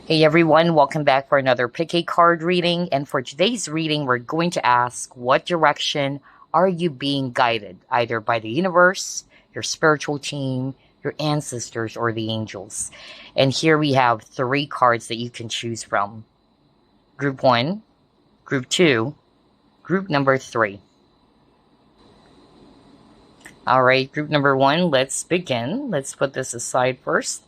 Hey everyone, welcome back for another pick a card reading. And for today's reading, we're going to ask, what direction are you being guided? Either by the universe, your spiritual team, your ancestors, or the angels. And here we have 3 cards that you can choose from. Group 1, Group 2, Group number 3. Alright, Group number 1, let's begin. Let's put this aside first.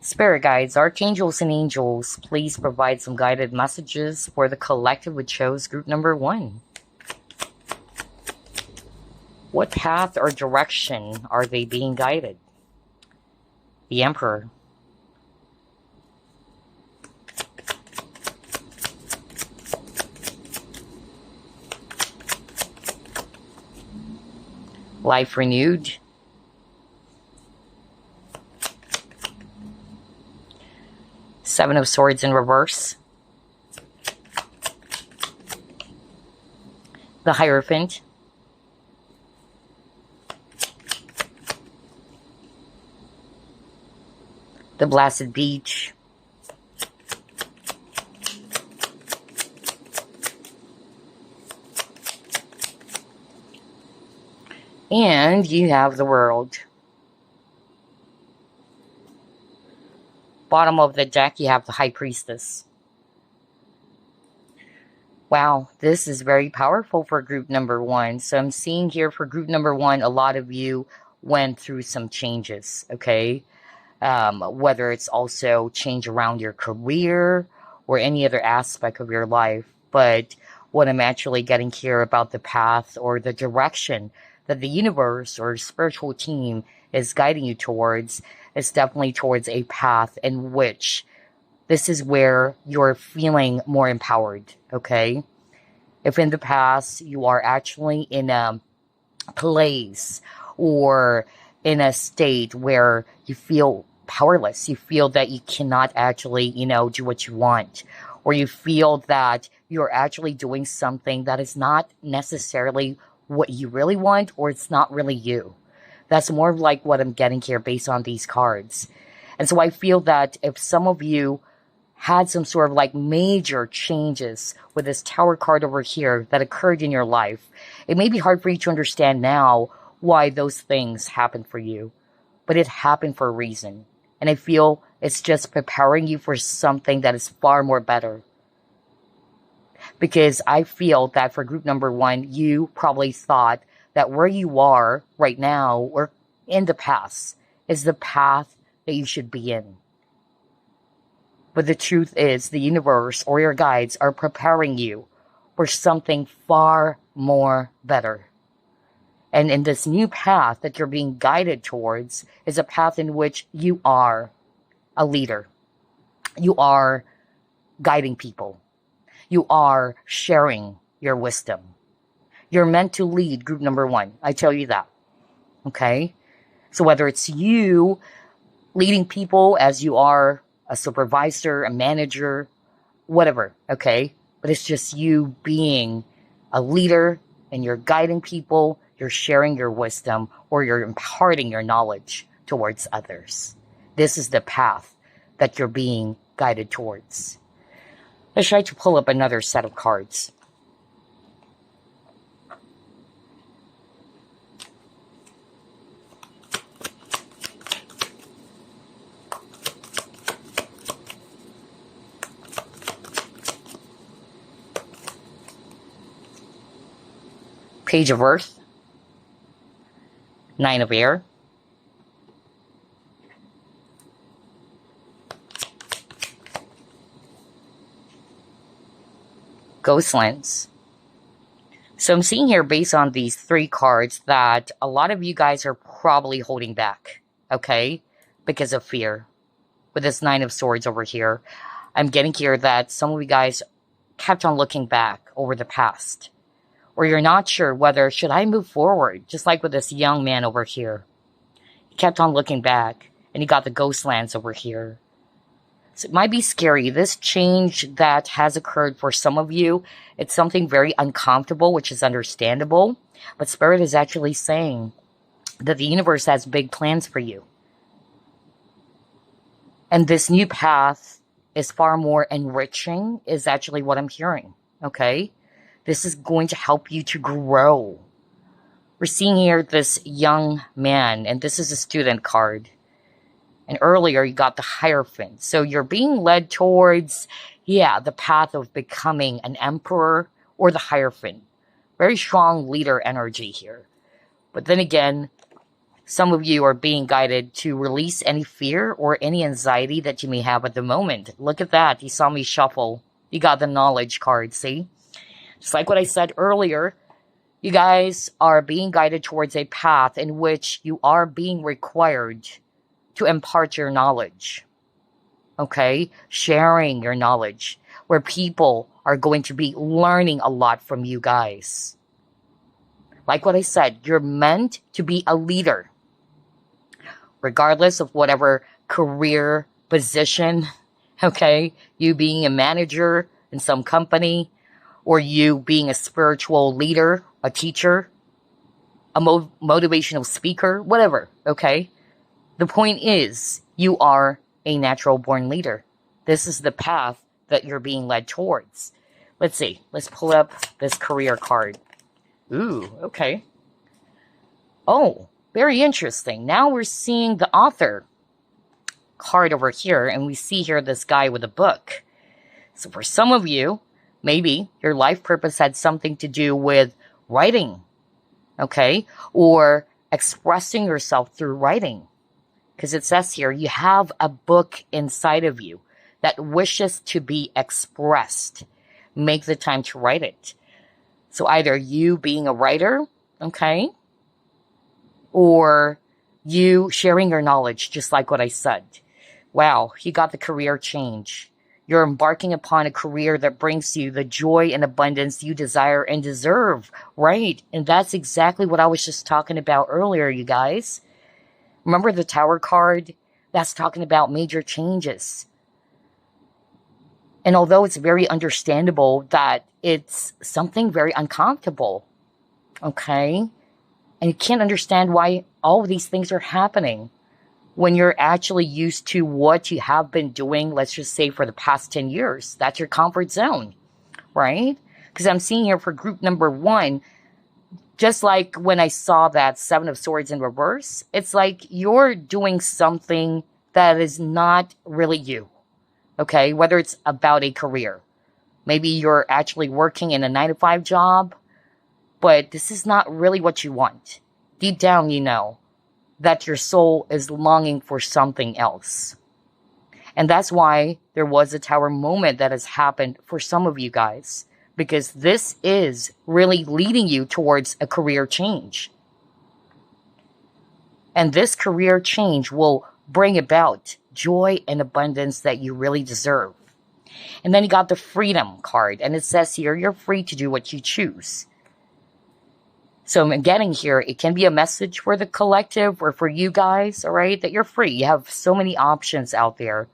Spirit guides, archangels, and angels, please provide some guided messages for the collective which chose group number 1. What path or direction are they being guided? The Emperor. Life renewed. Seven of Swords in reverse. The Hierophant. The Blasted Beach. And you have the World. Bottom of the deck, you have the High Priestess. Wow, this is very powerful for group number 1. So I'm seeing here for group number 1, a lot of you went through some changes, okay? Whether it's also change around your career or any other aspect of your life. But what I'm actually getting here about the path or the direction that the universe or spiritual team is guiding you towards is definitely towards a path in which this is where you're feeling more empowered, okay? If in the past you are actually in a place or in a state where you feel powerless, you feel that you cannot actually, do what you want, or you feel that you're actually doing something that is not necessarily what you really want, or it's not really you. That's more like what I'm getting here based on these cards. And so I feel that if some of you had some sort of like major changes with this Tower card over here that occurred in your life, it may be hard for you to understand now why those things happened for you. But it happened for a reason. And I feel it's just preparing you for something that is far more better. Because I feel that for group number 1, you probably thought that where you are right now or in the past is the path that you should be in. But the truth is the universe or your guides are preparing you for something far more better. And in this new path that you're being guided towards is a path in which you are a leader. You are guiding people. You are sharing your wisdom. You're meant to lead group number 1. I tell you that. Okay? So whether it's you leading people as you are a supervisor, a manager, whatever, okay? But it's just you being a leader and you're guiding people, you're sharing your wisdom, or you're imparting your knowledge towards others. This is the path that you're being guided towards. Let's try to pull up another set of cards. Page of Earth, 9 of Air, Ghostlands. So I'm seeing here based on these 3 cards that a lot of you guys are probably holding back, okay? Because of fear. With this 9 of Swords over here, I'm getting here that some of you guys kept on looking back over the past. Or you're not sure whether should I move forward, just like with this young man over here. He kept on looking back, and he got the Ghostlands over here. So it might be scary. This change that has occurred for some of you, it's something very uncomfortable, which is understandable. But Spirit is actually saying that the universe has big plans for you. And this new path is far more enriching, is actually what I'm hearing, okay? This is going to help you to grow. We're seeing here this young man, and this is a student card. And earlier you got the Hierophant. So you're being led towards, yeah, the path of becoming an emperor or the Hierophant. Very strong leader energy here. But then again, some of you are being guided to release any fear or any anxiety that you may have at the moment. Look at that. You saw me shuffle. You got the knowledge card, see? Just like what I said earlier, you guys are being guided towards a path in which you are being required to impart your knowledge. Okay? Sharing your knowledge. Where people are going to be learning a lot from you guys. Like what I said, you're meant to be a leader. Regardless of whatever career position, okay? You being a manager in some company, or you being a spiritual leader, a teacher, a motivational speaker, whatever, okay? The point is, you are a natural born leader. This is the path that you're being led towards. Let's see. Let's pull up this career card. Ooh, okay. Oh, very interesting. Now we're seeing the author card over here, and we see here this guy with a book. So for some of you, maybe your life purpose had something to do with writing, okay? Or expressing yourself through writing. Because it says here, you have a book inside of you that wishes to be expressed. Make the time to write it. So either you being a writer, okay? Or you sharing your knowledge, just like what I said. Wow, you got the career change. You're embarking upon a career that brings you the joy and abundance you desire and deserve, right? And that's exactly what I was just talking about earlier, you guys. Remember the Tower card? That's talking about major changes. And although it's very understandable that it's something very uncomfortable, okay? And you can't understand why all of these things are happening when you're actually used to what you have been doing, let's just say for the past 10 years. That's your comfort zone, right? Because I'm seeing here for group number 1, just like when I saw that 7 of Swords in reverse, it's like you're doing something that is not really you, okay? Whether it's about a career. Maybe you're actually working in a 9-to-5 job, but this is not really what you want. Deep down, you know that your soul is longing for something else. And that's why there was a Tower moment that has happened for some of you guys. Because this is really leading you towards a career change. And this career change will bring about joy and abundance that you really deserve. And then you got the Freedom card. And it says here, you're free to do what you choose. So I'm getting here, it can be a message for the collective or for you guys, all right, that you're free. You have so many options out there.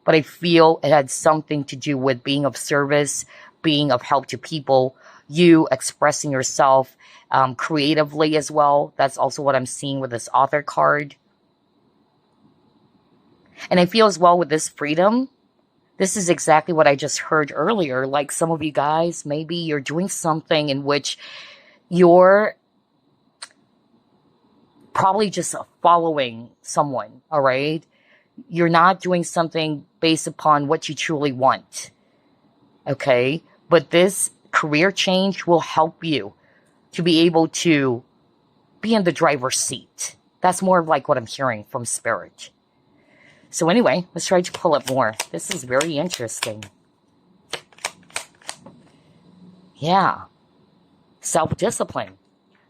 But I feel it had something to do with being of service, being of help to people, you expressing yourself creatively as well. That's also what I'm seeing with this author card. And I feel as well with this freedom, this is exactly what I just heard earlier. Like some of you guys, maybe you're doing something in which you're probably just following someone, all right? You're not doing something based upon what you truly want, okay? But this career change will help you to be able to be in the driver's seat. That's more of like what I'm hearing from Spirit. So anyway, let's try to pull up more. This is very interesting. Yeah. Self-discipline.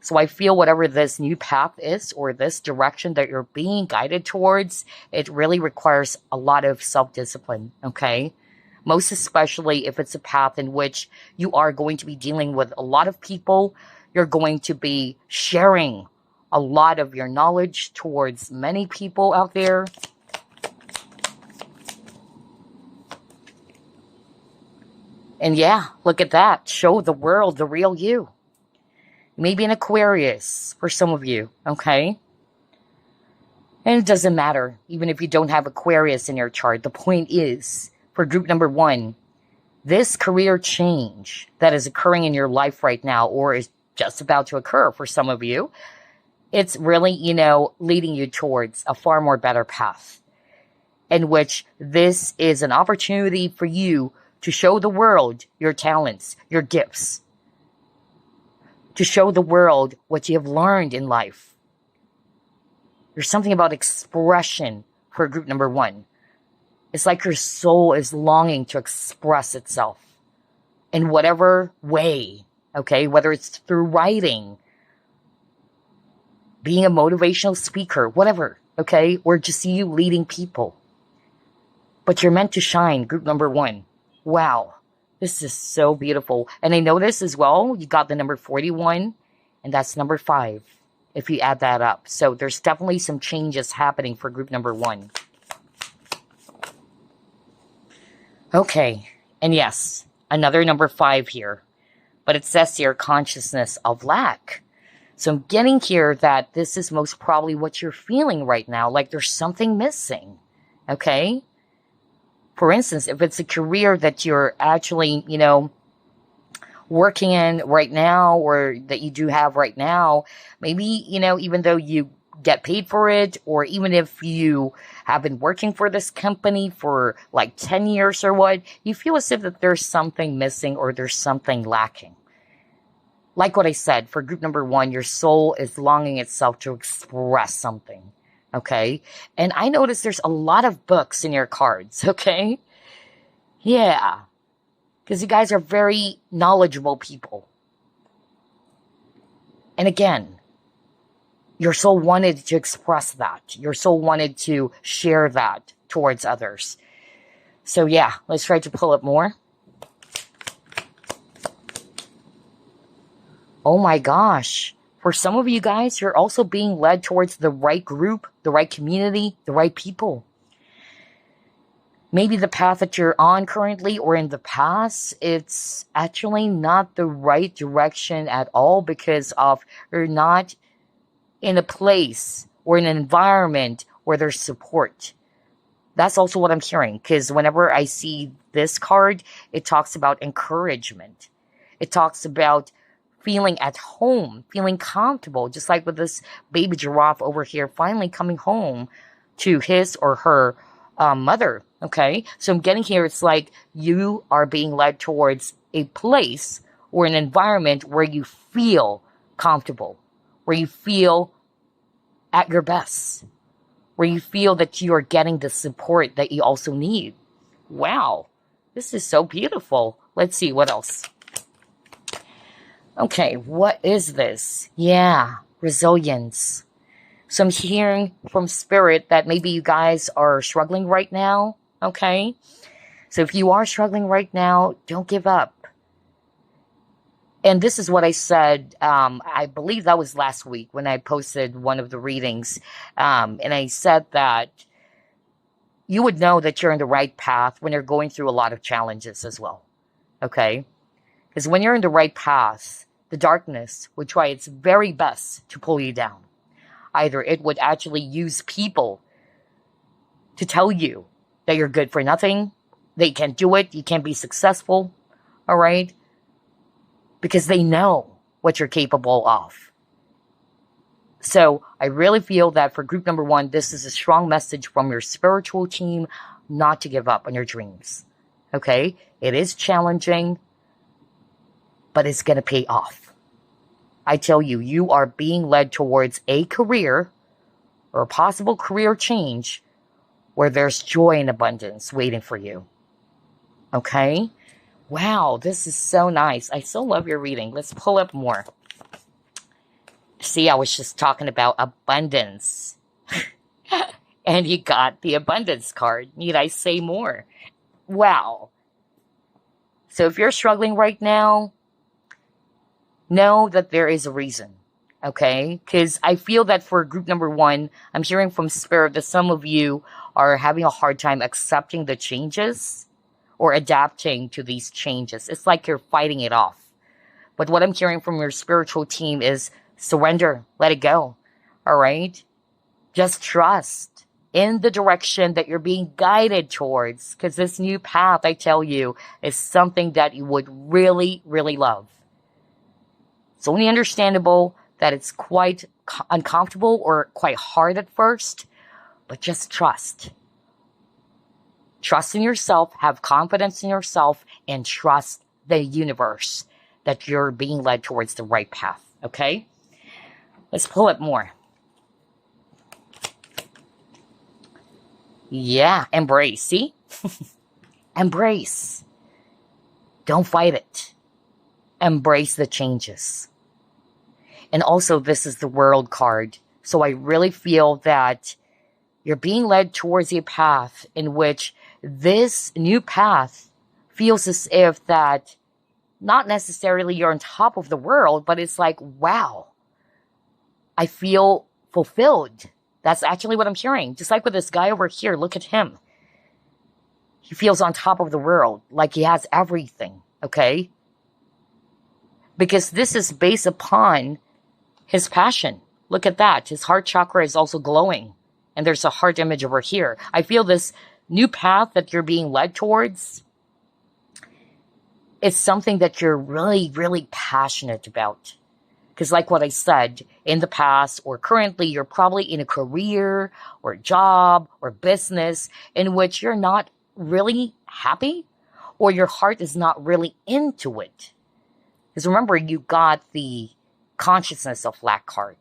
So I feel whatever this new path is or this direction that you're being guided towards, it really requires a lot of self-discipline, okay? Most especially if it's a path in which you are going to be dealing with a lot of people, you're going to be sharing a lot of your knowledge towards many people out there. And yeah, look at that. Show the world the real you. Maybe an Aquarius for some of you, okay? And it doesn't matter, even if you don't have Aquarius in your chart. The point is, for group number one, this career change that is occurring in your life right now, or is just about to occur for some of you, it's really, leading you towards a far more better path, in which this is an opportunity for you to show the world your talents, your gifts, to show the world what you have learned in life. There's something about expression for group number one. It's like your soul is longing to express itself in whatever way, okay? Whether it's through writing, being a motivational speaker, whatever, okay? Or just you leading people. But you're meant to shine, group number one. Wow, this is so beautiful. And I noticed as well, you got the number 41, and that's number 5, if you add that up. So there's definitely some changes happening for group number one. Okay, and yes, another number 5 here. But it says here, consciousness of lack. So I'm getting here that this is most probably what you're feeling right now, like there's something missing, okay? For instance, if it's a career that you're actually, working in right now, or that you do have right now, maybe, even though you get paid for it, or even if you have been working for this company for like 10 years or what, you feel as if that there's something missing or there's something lacking. Like what I said, for group number one, your soul is longing itself to express something, okay? And I notice there's a lot of books in your cards, okay? Yeah, because you guys are very knowledgeable people. And again, your soul wanted to express that. Your soul wanted to share that towards others. So yeah, let's try to pull up more. Oh my gosh. For some of you guys, you're also being led towards the right group, the right community, the right people. Maybe the path that you're on currently or in the past, it's actually not the right direction at all because of you're not in a place or in an environment where there's support. That's also what I'm hearing, because whenever I see this card, it talks about encouragement. It talks about feeling at home, feeling comfortable, just like with this baby giraffe over here finally coming home to his or her mother, okay? So I'm getting here, it's like you are being led towards a place or an environment where you feel comfortable, where you feel at your best, where you feel that you are getting the support that you also need. Wow, this is so beautiful. Let's see, what else? Okay, what is this? Yeah, resilience. So I'm hearing from Spirit that maybe you guys are struggling right now, okay? So if you are struggling right now, don't give up. And this is what I said, I believe that was last week when I posted one of the readings. And I said that you would know that you're in the right path when you're going through a lot of challenges as well, okay? Because when you're in the right path, the darkness would try its very best to pull you down. Either it would actually use people to tell you that you're good for nothing, that you can't do it, you can't be successful, all right? Because they know what you're capable of. So I really feel that for group number one, this is a strong message from your spiritual team not to give up on your dreams, okay? It is challenging, but it's going to pay off. I tell you, you are being led towards a career or a possible career change where there's joy and abundance waiting for you. Okay? Wow, this is so nice. I so love your reading. Let's pull up more. See, I was just talking about abundance. And you got the abundance card. Need I say more? Wow. So if you're struggling right now, know that there is a reason, okay? Because I feel that for group number one, I'm hearing from Spirit that some of you are having a hard time accepting the changes or adapting to these changes. It's like you're fighting it off. But what I'm hearing from your spiritual team is surrender, let it go, all right? Just trust. in the direction that you're being guided towards. Because this new path, I tell you, is something that you would really, really love. It's only understandable that it's quite uncomfortable or quite hard at first, but just trust. Trust in yourself, have confidence in yourself, and trust the universe that you're being led towards the right path, okay? Let's pull it more. Yeah, embrace, see? Embrace. Don't fight it. Embrace the changes. And also, this is the World card. So I really feel that you're being led towards a path in which this new path feels as if that not necessarily you're on top of the world, but it's like, wow, I feel fulfilled. That's actually what I'm hearing. Just like with this guy over here, look at him. He feels on top of the world, like he has everything, okay? Because this is based upon his passion. Look at that. His heart chakra is also glowing. And there's a heart image over here. I feel this new path that you're being led towards, it's something that you're really, really passionate about. Because like what I said, in the past or currently, you're probably in a career or job or business in which you're not really happy or your heart is not really into it. Because remember, you got the consciousness of lack card.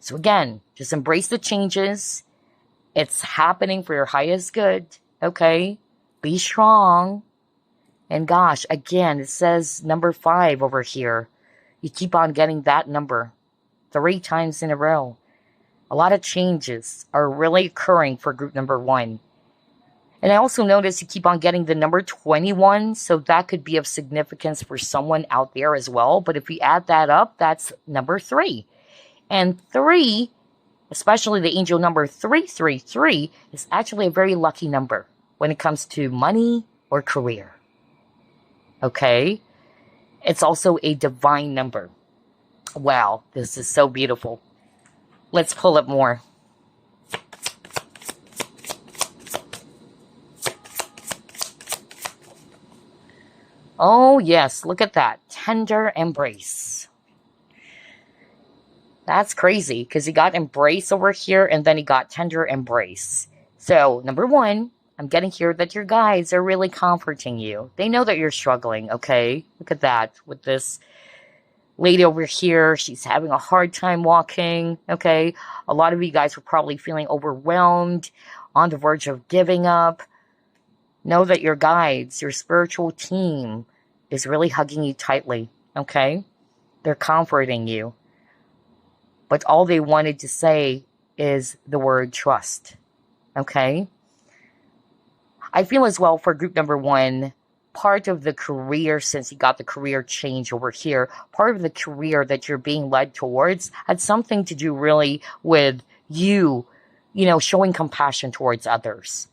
So again, just embrace the changes. It's happening for your highest good, okay? Be strong. And gosh, again, it says number 5 over here. You keep on getting that number 3 times in a row. A lot of changes are really occurring for group number 1. And I also notice you keep on getting the number 21, so that could be of significance for someone out there as well. But if we add that up, that's number 3. And 3, especially the angel number 333, is actually a very lucky number when it comes to money or career. Okay? It's also a divine number. Wow, this is so beautiful. Let's pull it more. Oh, yes, look at that. Tender embrace. That's crazy because he got embrace over here and then he got tender embrace. So, number 1, I'm getting here that your guides are really comforting you. They know that you're struggling, okay? Look at that with this lady over here. She's having a hard time walking, okay? A lot of you guys were probably feeling overwhelmed, on the verge of giving up. Know that your guides, your spiritual team, is really hugging you tightly, okay? They're comforting you. But all they wanted to say is the word trust, okay? I feel as well for group number 1, part of the career, since you got the career change over here, part of the career that you're being led towards had something to do really with you, showing compassion towards others.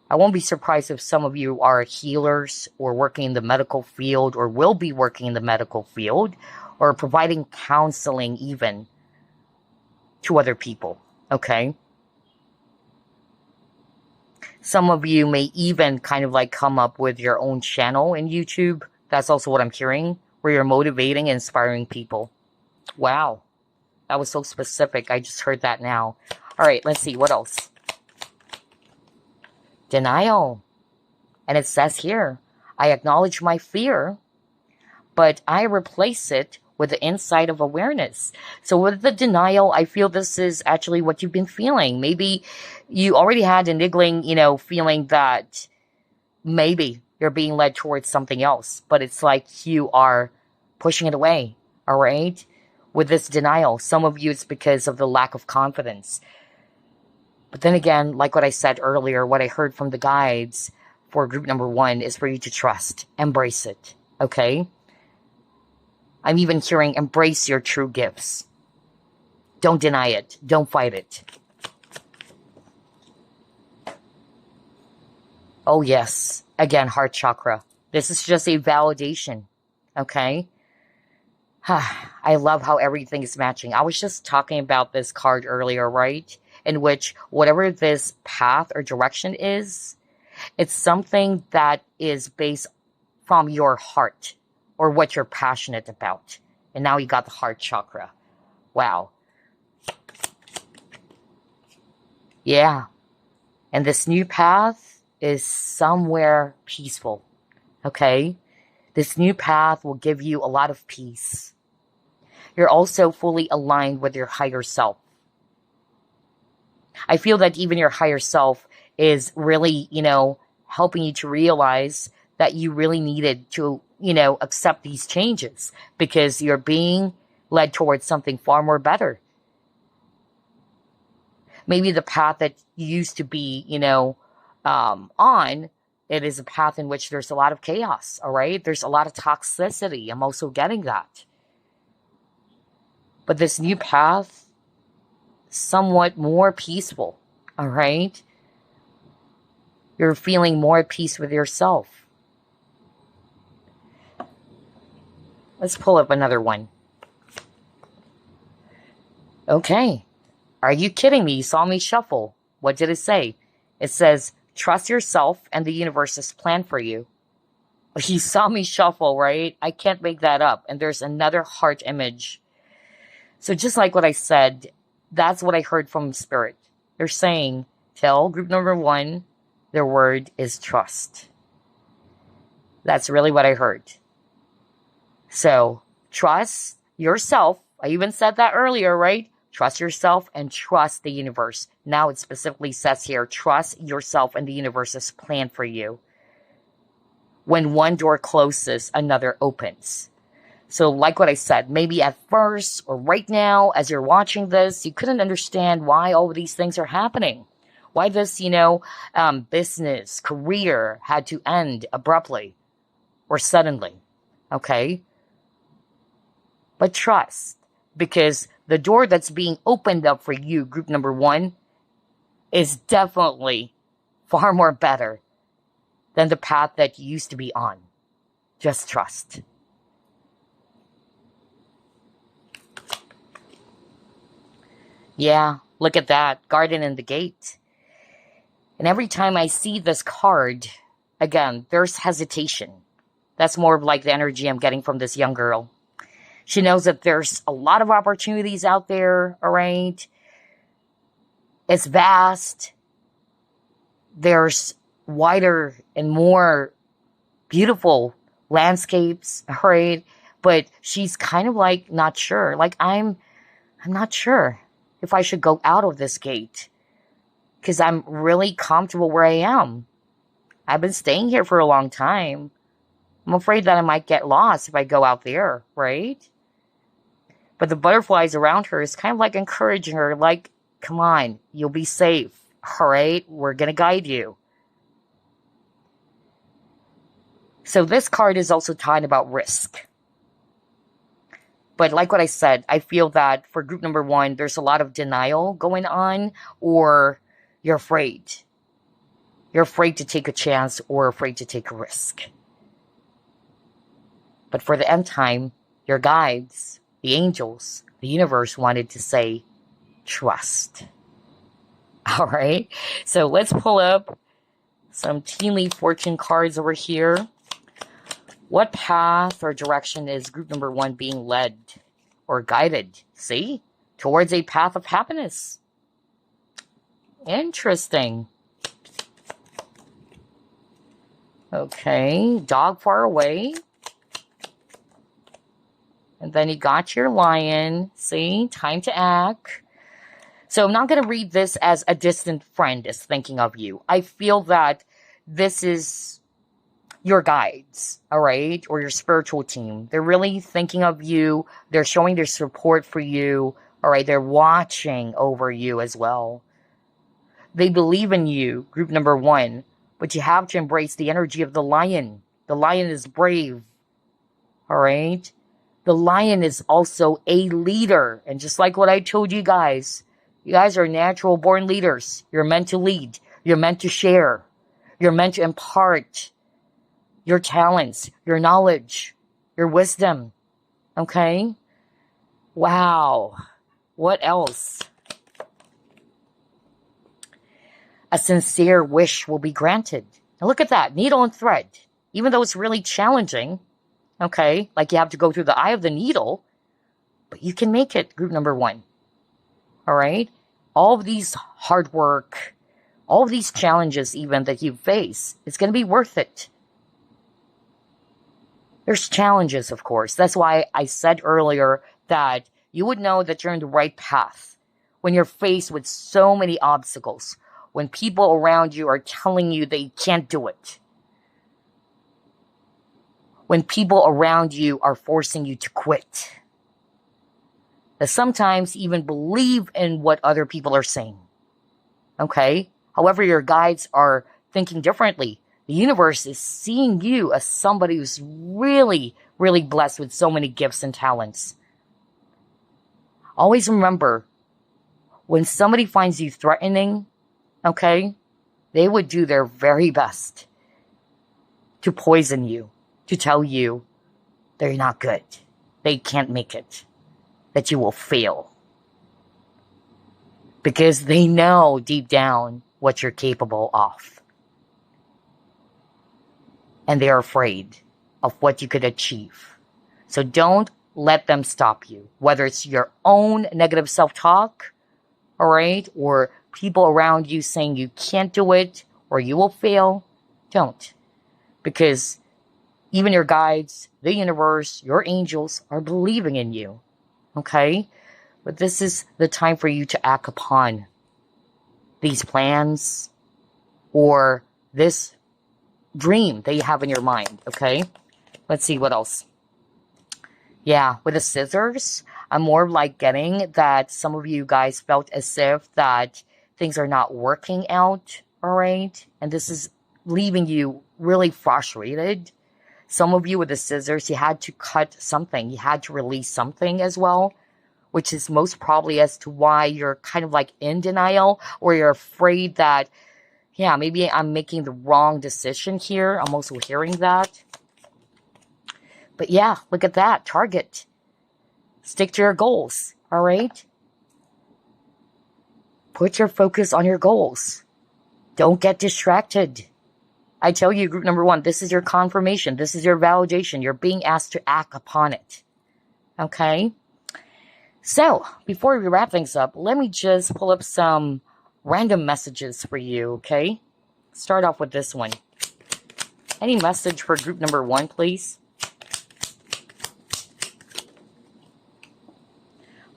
I won't be surprised if some of you are healers or working in the medical field or will be working in the medical field or providing counseling even to other people, okay? Some of you may even kind of like come up with your own channel in YouTube. That's also what I'm hearing, where you're motivating and inspiring people. Wow, that was so specific. I just heard that now. All right, let's see, what else? Denial. And it says here, I acknowledge my fear, but I replace it with the insight of awareness. So with the denial, I feel this is actually what you've been feeling. Maybe you already had a niggling, feeling that maybe you're being led towards something else, but it's like you are pushing it away, all right? With this denial, some of you, it's because of the lack of confidence. But then again, like what I said earlier, what I heard from the guides for group number 1 is for you to trust, embrace it, okay? I'm even hearing embrace your true gifts. Don't deny it. Don't fight it. Oh, yes. Again, heart chakra. This is just a validation, okay? I love how everything is matching. I was just talking about this card earlier, right? in which whatever this path or direction is, it's something that is based from your heart or what you're passionate about. And now you got the heart chakra. Wow. Yeah. And this new path is somewhere peaceful. Okay? This new path will give you a lot of peace. You're also fully aligned with your higher self. I feel that even your higher self is really, helping you to realize that you really needed to, accept these changes because you're being led towards something far more better. Maybe the path that you used to be, on, it is a path in which there's a lot of chaos, all right? There's a lot of toxicity. I'm also getting that. But this new path, somewhat more peaceful, all right? You're feeling more at peace with yourself. Let's pull up another one. Okay. Are you kidding me? You saw me shuffle. What did it say? It says, trust yourself and the universe's plan for you. You saw me shuffle, right? I can't make that up. And there's another heart image. So just like what I said, that's what I heard from Spirit. They're saying, tell group number 1, their word is trust. That's really what I heard. So trust yourself. I even said that earlier, right? Trust yourself and trust the universe. Now it specifically says here, trust yourself and the universe's plan for you. When one door closes, another opens. So like what I said, maybe at first or right now, as you're watching this, you couldn't understand why all of these things are happening. Why this, business, career had to end abruptly or suddenly. Okay? But trust, because the door that's being opened up for you, group number 1, is definitely far more better than the path that you used to be on. Just trust. Yeah, look at that. Garden in the gate. And every time I see this card, again, there's hesitation. That's more of like the energy I'm getting from this young girl. She knows that there's a lot of opportunities out there, all right? It's vast. There's wider and more beautiful landscapes, all right? But she's kind of like not sure. Like I'm not sure if I should go out of this gate because I'm really comfortable where I am. I've been staying here for a long time. I'm afraid that I might get lost if I go out there, right? But the butterflies around her is kind of like encouraging her, like, come on, you'll be safe, all right? We're going to guide you. So this card is also talking about risk. But like what I said, I feel that for group number 1, there's a lot of denial going on, or you're afraid. You're afraid to take a chance or afraid to take a risk. But for the end time, your guides, the angels, the universe wanted to say, trust. All right. So let's pull up some tea leaf fortune cards over here. What path or direction is group number 1 being led or guided? See? Towards a path of happiness. Interesting. Okay. Dog far away. And then you got your lion. See? Time to act. So I'm not going to read this as a distant friend is thinking of you. I feel that this is your guides, all right? Or your spiritual team. They're really thinking of you. They're showing their support for you, all right? They're watching over you as well. They believe in you, group number 1. But you have to embrace the energy of the lion. The lion is brave, all right? The lion is also a leader. And just like what I told you guys are natural born leaders. You're meant to lead. You're meant to share. You're meant to impart your talents, your knowledge, your wisdom. Okay? Wow. What else? A sincere wish will be granted. Now look at that, needle and thread. Even though it's really challenging, okay, like you have to go through the eye of the needle, but you can make it, group number one. All right? All of these hard work, all of these challenges even that you face, it's going to be worth it. There's challenges, of course. That's why I said earlier that you would know that you're in the right path when you're faced with so many obstacles, when people around you are telling you that you can't do it, when people around you are forcing you to quit, that sometimes even believe in what other people are saying. Okay? However, your guides are thinking differently. The universe is seeing you as somebody who's really, really blessed with so many gifts and talents. Always remember, when somebody finds you threatening, okay, they would do their very best to poison you, to tell you they're not good, they can't make it, that you will fail. Because they know deep down what you're capable of. And they're afraid of what you could achieve. So don't let them stop you. Whether it's your own negative self-talk, all right, or people around you saying you can't do it or you will fail, don't. Because even your guides, the universe, your angels are believing in you, okay? But this is the time for you to act upon these plans or this dream that you have in your mind, okay? Let's see what else. Yeah, with the scissors, I'm more like getting that some of you guys felt as if that things are not working out, all right? And this is leaving you really frustrated. Some of you with the scissors, you had to cut something. You had to release something as well, which is most probably as to why you're kind of like in denial, or you're afraid that, yeah, maybe I'm making the wrong decision here. I'm also hearing that. But yeah, look at that. Target. Stick to your goals, all right? Put your focus on your goals. Don't get distracted. I tell you, group number one, this is your confirmation. This is your validation. You're being asked to act upon it, okay? So, before we wrap things up, let me just pull up some random messages for you, okay? Start off with this one. Any message for group number one, please?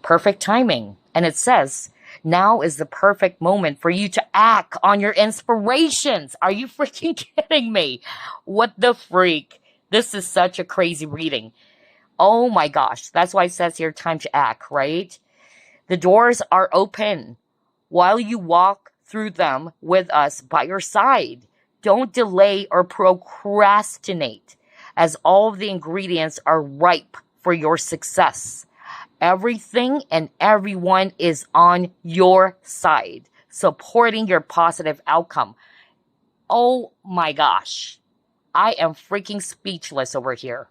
Perfect timing. And it says, now is the perfect moment for you to act on your inspirations. Are you freaking kidding me? What the freak? This is such a crazy reading. Oh my gosh. That's why it says here, time to act, right? The doors are open while you walk through them with us by your side. Don't delay or procrastinate, as all of the ingredients are ripe for your success. Everything and everyone is on your side, supporting your positive outcome. Oh my gosh. I am freaking speechless over here.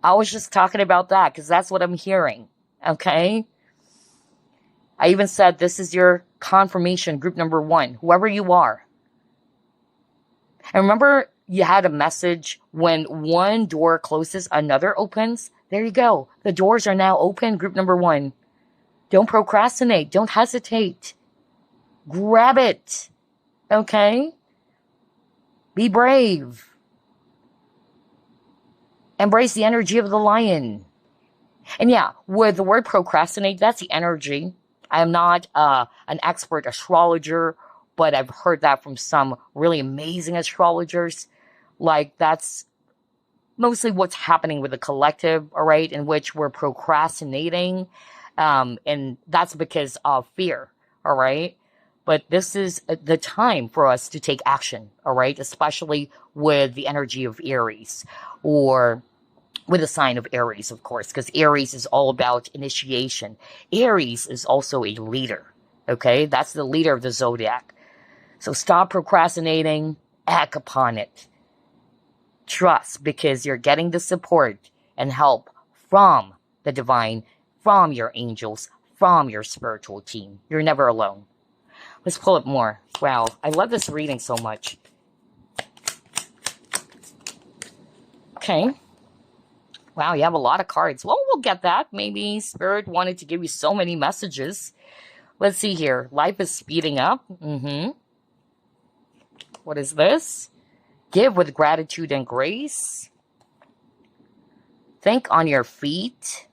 I was just talking about that because that's what I'm hearing. Okay? I even said this is your confirmation, group number one, whoever you are. And remember, you had a message when one door closes, another opens. There you go. The doors are now open, group number one. Don't procrastinate. Don't hesitate. Grab it. Okay? Be brave. Embrace the energy of the lion. And yeah, with the word procrastinate, that's the energy. I am not an expert astrologer, but I've heard that from some really amazing astrologers. Like, that's mostly what's happening with the collective, all right, in which we're procrastinating. And that's because of fear, all right? But this is the time for us to take action, all right? Especially with the energy of Aries, or with the sign of Aries, of course, because Aries is all about initiation. Aries is also a leader, okay? That's the leader of the zodiac. So stop procrastinating, act upon it. Trust, because you're getting the support and help from the divine, from your angels, from your spiritual team. You're never alone. Let's pull up more. Wow, I love this reading so much. Okay. Wow, you have a lot of cards. Well, we'll get that. Maybe Spirit wanted to give you so many messages. Let's see here. Life is speeding up. What is this? Give with gratitude and grace. Think on your feet.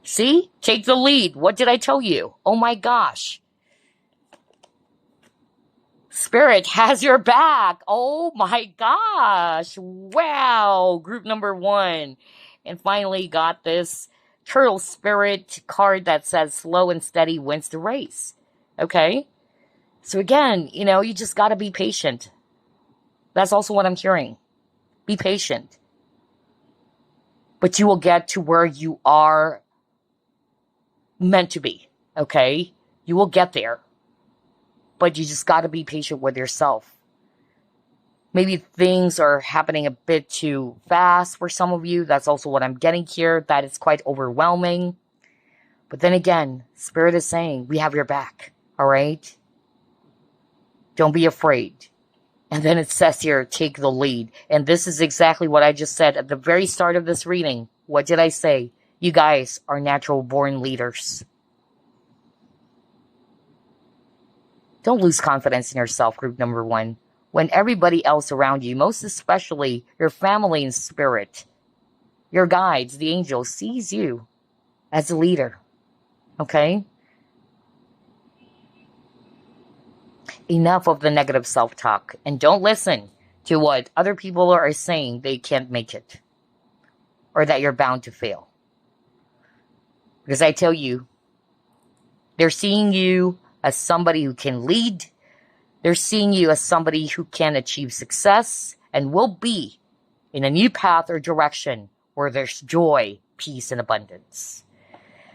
See? Take the lead. What did I tell you? Oh my gosh. Spirit has your back. Oh my gosh. Wow. Group number 1. And finally got this Turtle Spirit card that says slow and steady wins the race. Okay? So again, you just got to be patient. That's also what I'm hearing. Be patient. But you will get to where you are meant to be. Okay? You will get there. But you just got to be patient with yourself. Maybe things are happening a bit too fast for some of you. That's also what I'm getting here. That is quite overwhelming. But then again, Spirit is saying, we have your back. All right? Don't be afraid. And then it says here, take the lead. And this is exactly what I just said at the very start of this reading. What did I say? You guys are natural born leaders. Don't lose confidence in yourself, group number 1. When everybody else around you, most especially your family and spirit, your guides, the angels, sees you as a leader. Okay? Enough of the negative self-talk. And don't listen to what other people are saying they can't make it. Or that you're bound to fail. Because I tell you, they're seeing you as somebody who can lead. They're seeing you as somebody who can achieve success and will be in a new path or direction where there's joy, peace, and abundance.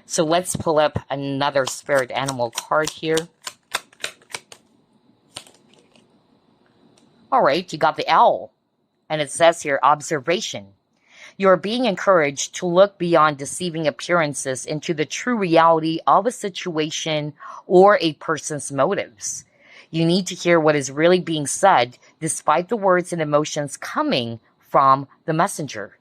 So let's pull up another spirit animal card here. All right, you got the owl. And it says here, observation. You are being encouraged to look beyond deceiving appearances into the true reality of a situation or a person's motives. You need to hear what is really being said despite the words and emotions coming from the messenger.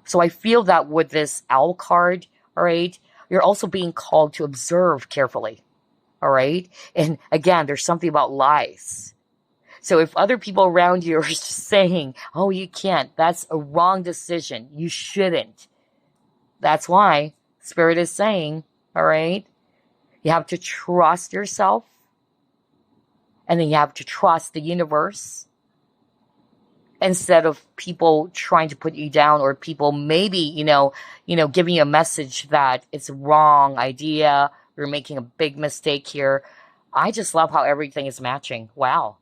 So I feel that with this owl card, all right, you're also being called to observe carefully, all right? And again, there's something about lies. So if other people around you are just saying, oh, you can't, that's a wrong decision, you shouldn't. That's why Spirit is saying, all right, you have to trust yourself. And then you have to trust the universe. Instead of people trying to put you down or people maybe, giving you a message that it's a wrong idea, you're making a big mistake here. I just love how everything is matching. Wow.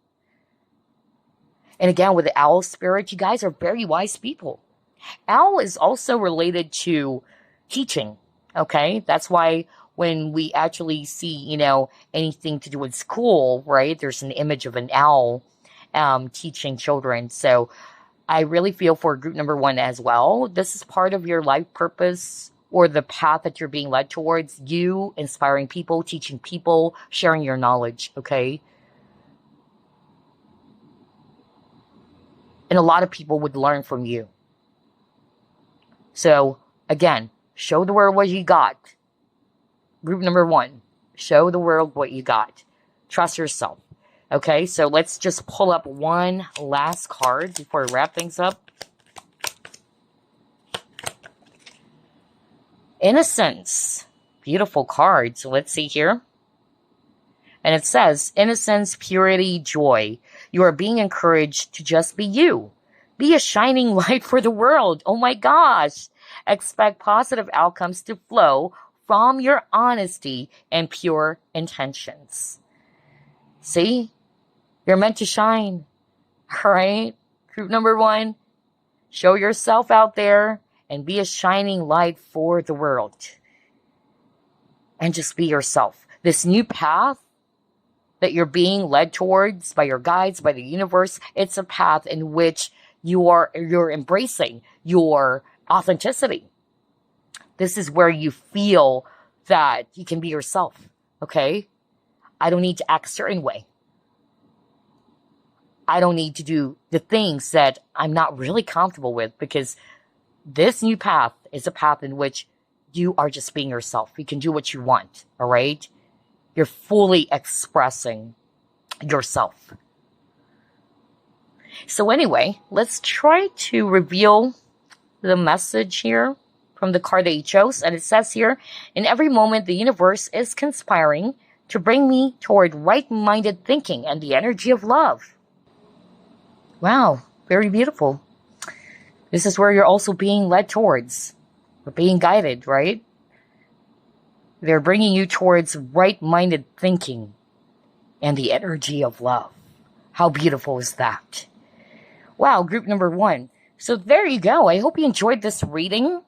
And again, with the owl spirit, you guys are very wise people. Owl is also related to teaching, okay? That's why when we actually see, anything to do with school, right, there's an image of an owl teaching children. So I really feel for group number 1 as well. This is part of your life purpose or the path that you're being led towards. You inspiring people, teaching people, sharing your knowledge, okay? And a lot of people would learn from you. So, again, show the world what you got. Group number 1, show the world what you got. Trust yourself. Okay, so let's just pull up one last card before we wrap things up. Innocence. Beautiful card. So let's see here. And it says, innocence, purity, joy. You are being encouraged to just be you. Be a shining light for the world. Oh my gosh. Expect positive outcomes to flow from your honesty and pure intentions. See? You're meant to shine. All right? Group number 1, show yourself out there and be a shining light for the world. And just be yourself. This new path that you're being led towards by your guides, by the universe, it's a path in which you're embracing your authenticity. This is where you feel that you can be yourself, okay? I don't need to act a certain way. I don't need to do the things that I'm not really comfortable with, because this new path is a path in which you are just being yourself. You can do what you want, all right? You're fully expressing yourself. So anyway, let's try to reveal the message here from the card that you chose. And it says here, in every moment, the universe is conspiring to bring me toward right-minded thinking and the energy of love. Wow, very beautiful. This is where you're also being led towards, or being guided, right? They're bringing you towards right-minded thinking and the energy of love. How beautiful is that? Wow, group number 1. So there you go. I hope you enjoyed this reading.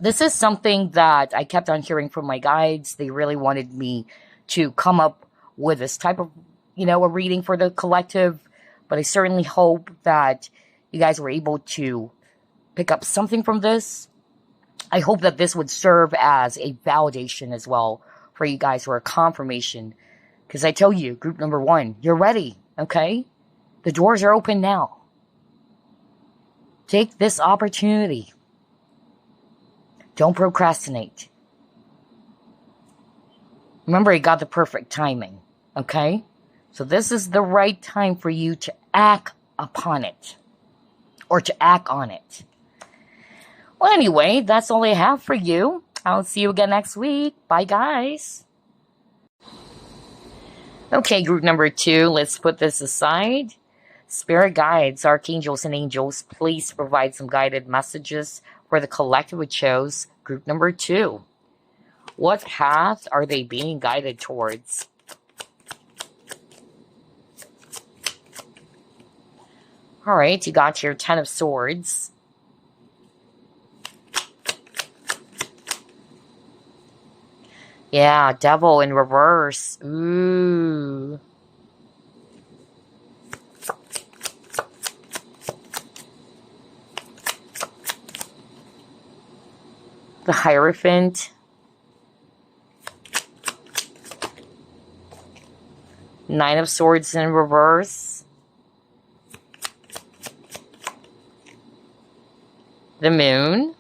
This is something that I kept on hearing from my guides. They really wanted me to come up with this type of, a reading for the collective. But I certainly hope that you guys were able to pick up something from this. I hope that this would serve as a validation as well for you guys, or a confirmation. Because I tell you, group number 1, you're ready, okay? The doors are open now. Take this opportunity. Don't procrastinate. Remember, you got the perfect timing, okay? So this is the right time for you to act upon it, or to act on it. Well, anyway, that's all I have for you. I'll see you again next week. Bye, guys. Okay, group number 2, let's put this aside. Spirit guides, archangels, and angels, please provide some guided messages for the collective we chose, group number 2. What path are they being guided towards? All right, you got your 10 of Swords. Yeah, Devil in reverse. Ooh. The Hierophant. Nine of Swords in reverse. The Moon.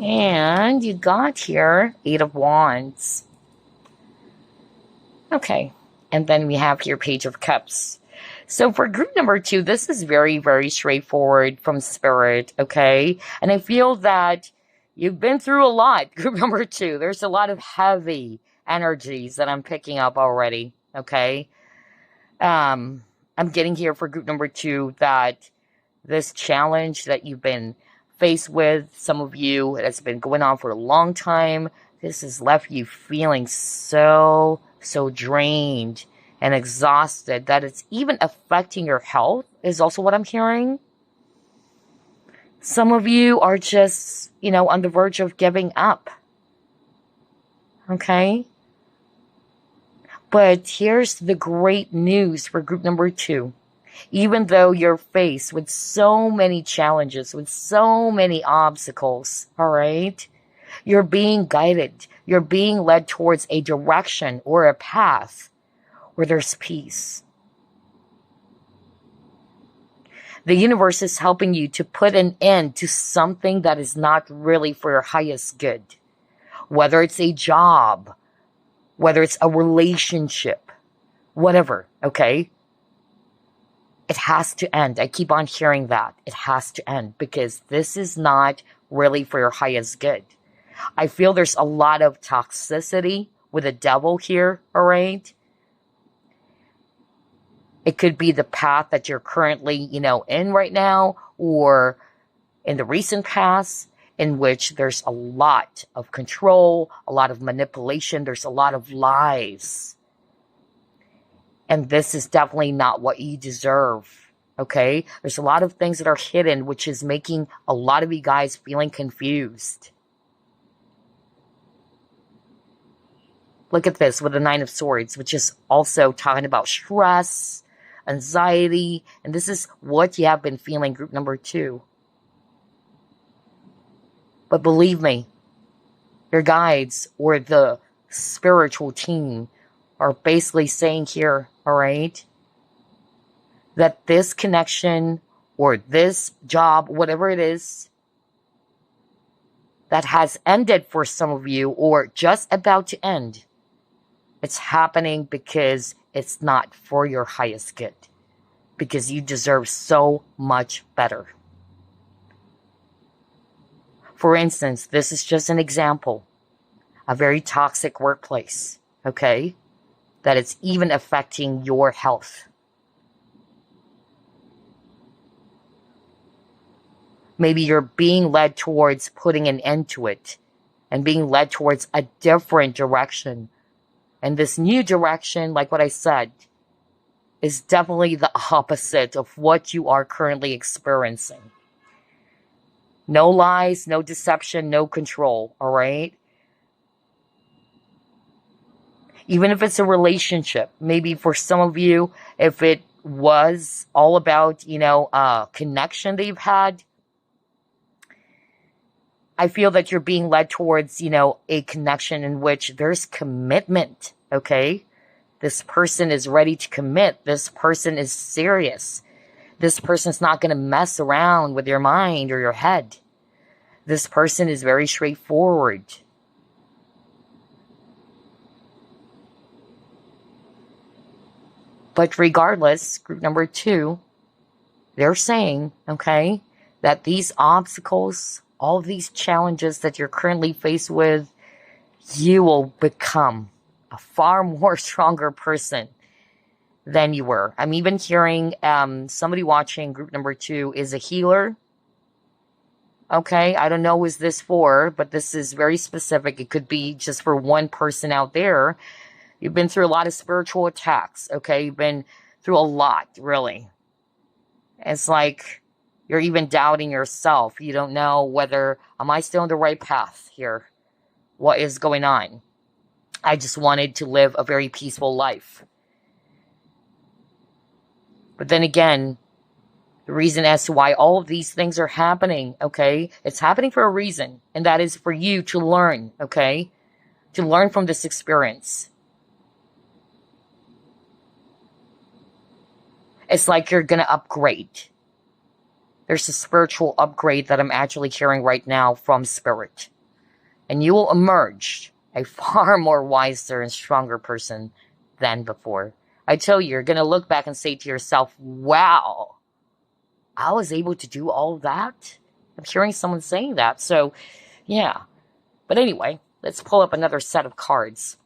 And you got here 8 of Wands. Okay. And then we have here Page of Cups. So for group number 2, this is very, very straightforward from Spirit, okay? And I feel that you've been through a lot, group number 2. There's a lot of heavy energies that I'm picking up already, okay? I'm getting here for group number 2 that this challenge that you've been faced with, some of you, it has been going on for a long time. This has left you feeling so drained and exhausted that it's even affecting your health, is also what I'm hearing. Some of you are just, on the verge of giving up. Okay? But here's the great news for group number 2. Even though you're faced with so many challenges, with so many obstacles, all right? You're being guided. You're being led towards a direction or a path where there's peace. The universe is helping you to put an end to something that is not really for your highest good. Whether it's a job, whether it's a relationship, whatever, okay? It has to end. I keep on hearing that. It has to end because this is not really for your highest good. I feel there's a lot of toxicity with the devil here, all right? It could be the path that you're currently, in right now, or in the recent past, in which there's a lot of control, a lot of manipulation, there's a lot of lies. And this is definitely not what you deserve, okay? There's a lot of things that are hidden, which is making a lot of you guys feeling confused. Look at this with the 9 of Swords, which is also talking about stress, anxiety, and this is what you have been feeling, group number 2. But believe me, your guides or the spiritual team are basically saying here, all right, that this connection or this job, whatever it is, that has ended for some of you or just about to end, it's happening because it's not for your highest good. Because you deserve so much better. For instance, this is just an example. A very toxic workplace, okay? That it's even affecting your health. Maybe you're being led towards putting an end to it and being led towards a different direction. And this new direction, like what I said, is definitely the opposite of what you are currently experiencing. No lies, no deception, no control, all right? Even if it's a relationship, maybe for some of you, if it was all about, a connection that you've had, I feel that you're being led towards, a connection in which there's commitment, okay? This person is ready to commit. This person is serious. This person's not going to mess around with your mind or your head. This person is very straightforward. But regardless, group number 2, they're saying, okay, that these obstacles, all of these challenges that you're currently faced with, you will become a far more stronger person than you were. I'm even hearing somebody watching group number 2 is a healer. Okay, I don't know who is this for, but this is very specific. It could be just for one person out there. You've been through a lot of spiritual attacks, okay? You've been through a lot, really. It's like you're even doubting yourself. You don't know whether, am I still on the right path here? What is going on? I just wanted to live a very peaceful life. But then again, the reason as to why all of these things are happening, okay? It's happening for a reason. And that is for you to learn, okay? To learn from this experience. It's like you're going to upgrade. There's a spiritual upgrade that I'm actually hearing right now from Spirit. And you will emerge a far more wiser and stronger person than before. I tell you, you're going to look back and say to yourself, wow, I was able to do all that? I'm hearing someone saying that. So, yeah. But anyway, let's pull up another set of cards.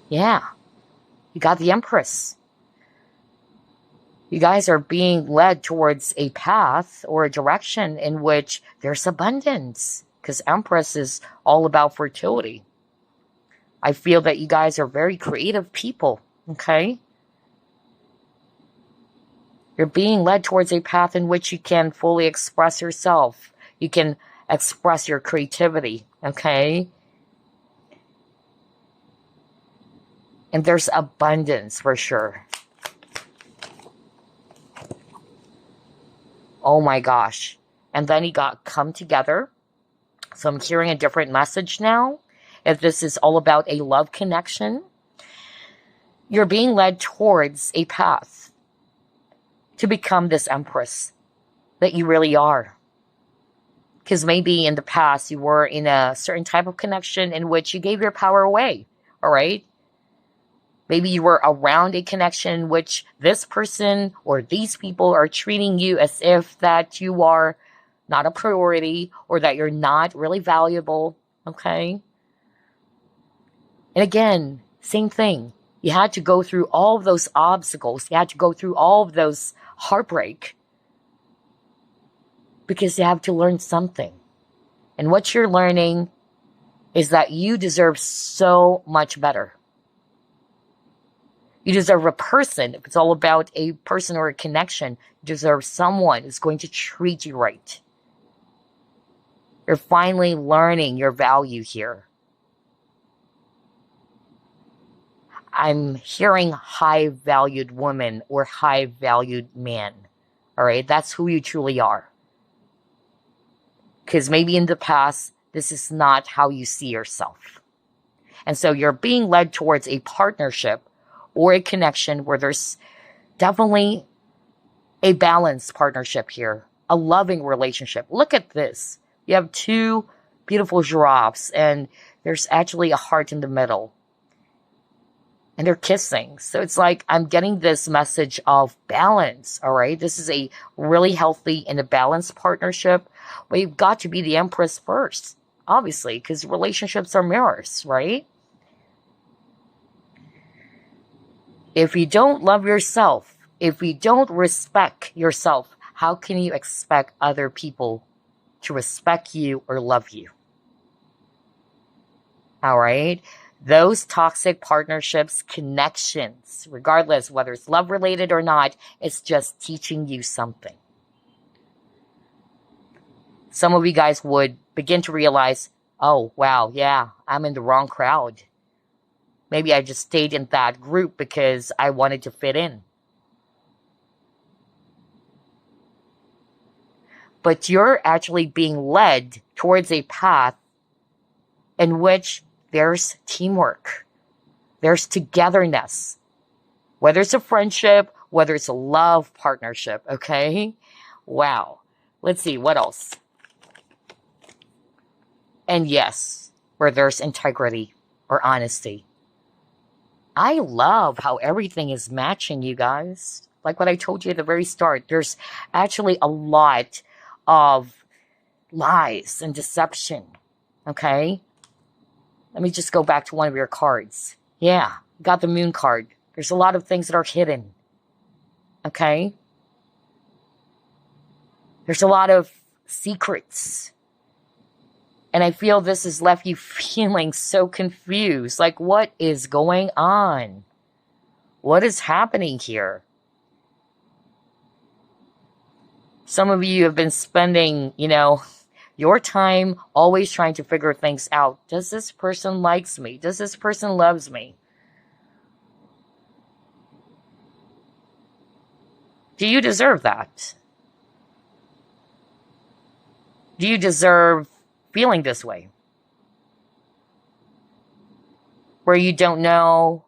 Yeah, you got the Empress. You guys are being led towards a path or a direction in which there's abundance. Because Empress is all about fertility. I feel that you guys are very creative people, okay? You're being led towards a path in which you can fully express yourself. You can express your creativity, okay? And there's abundance for sure. Oh my gosh. And then you got come together. So I'm hearing a different message now. If this is all about a love connection, you're being led towards a path to become this Empress that you really are. Because maybe in the past you were in a certain type of connection in which you gave your power away. All right? Maybe you were around a connection in which this person or these people are treating you as if that you are not a priority or that you're not really valuable, okay? And again, same thing. You had to go through all of those obstacles. You had to go through all of those heartbreak because you have to learn something. And what you're learning is that you deserve so much better. You deserve a person. If it's all about a person or a connection, you deserve someone who's going to treat you right. You're finally learning your value here. I'm hearing high-valued woman or high-valued man. All right, that's who you truly are. Because maybe in the past, this is not how you see yourself. And so you're being led towards a partnership or a connection where there's definitely a balanced partnership here, a loving relationship. Look at this. You have two beautiful giraffes, and there's actually a heart in the middle. And they're kissing. So it's like I'm getting this message of balance, all right? This is a really healthy and a balanced partnership. But you've got to be the Empress first, obviously, because relationships are mirrors, right? If you don't love yourself, if you don't respect yourself, how can you expect other people to respect you or love you? All right? Those toxic partnerships, connections, regardless whether it's love related or not, it's just teaching you something. Some of you guys would begin to realize, oh, wow, yeah, I'm in the wrong crowd. Maybe I just stayed in that group because I wanted to fit in. But you're actually being led towards a path in which there's teamwork. There's togetherness. Whether it's a friendship, whether it's a love partnership, okay? Wow. Let's see, what else? And yes, where there's integrity or honesty. I love how everything is matching, you guys. Like what I told you at the very start, there's actually a lot of lies and deception, okay? Let me just go back to one of your cards. Yeah, you got the moon card. There's a lot of things that are hidden. Okay? There's a lot of secrets. And I feel this has left you feeling so confused. Like, what is going on? What is happening here? Some of you have been spending, your time always trying to figure things out. Does this person likes me? Does this person loves me? Do you deserve that? Do you deserve feeling this way? Where you don't know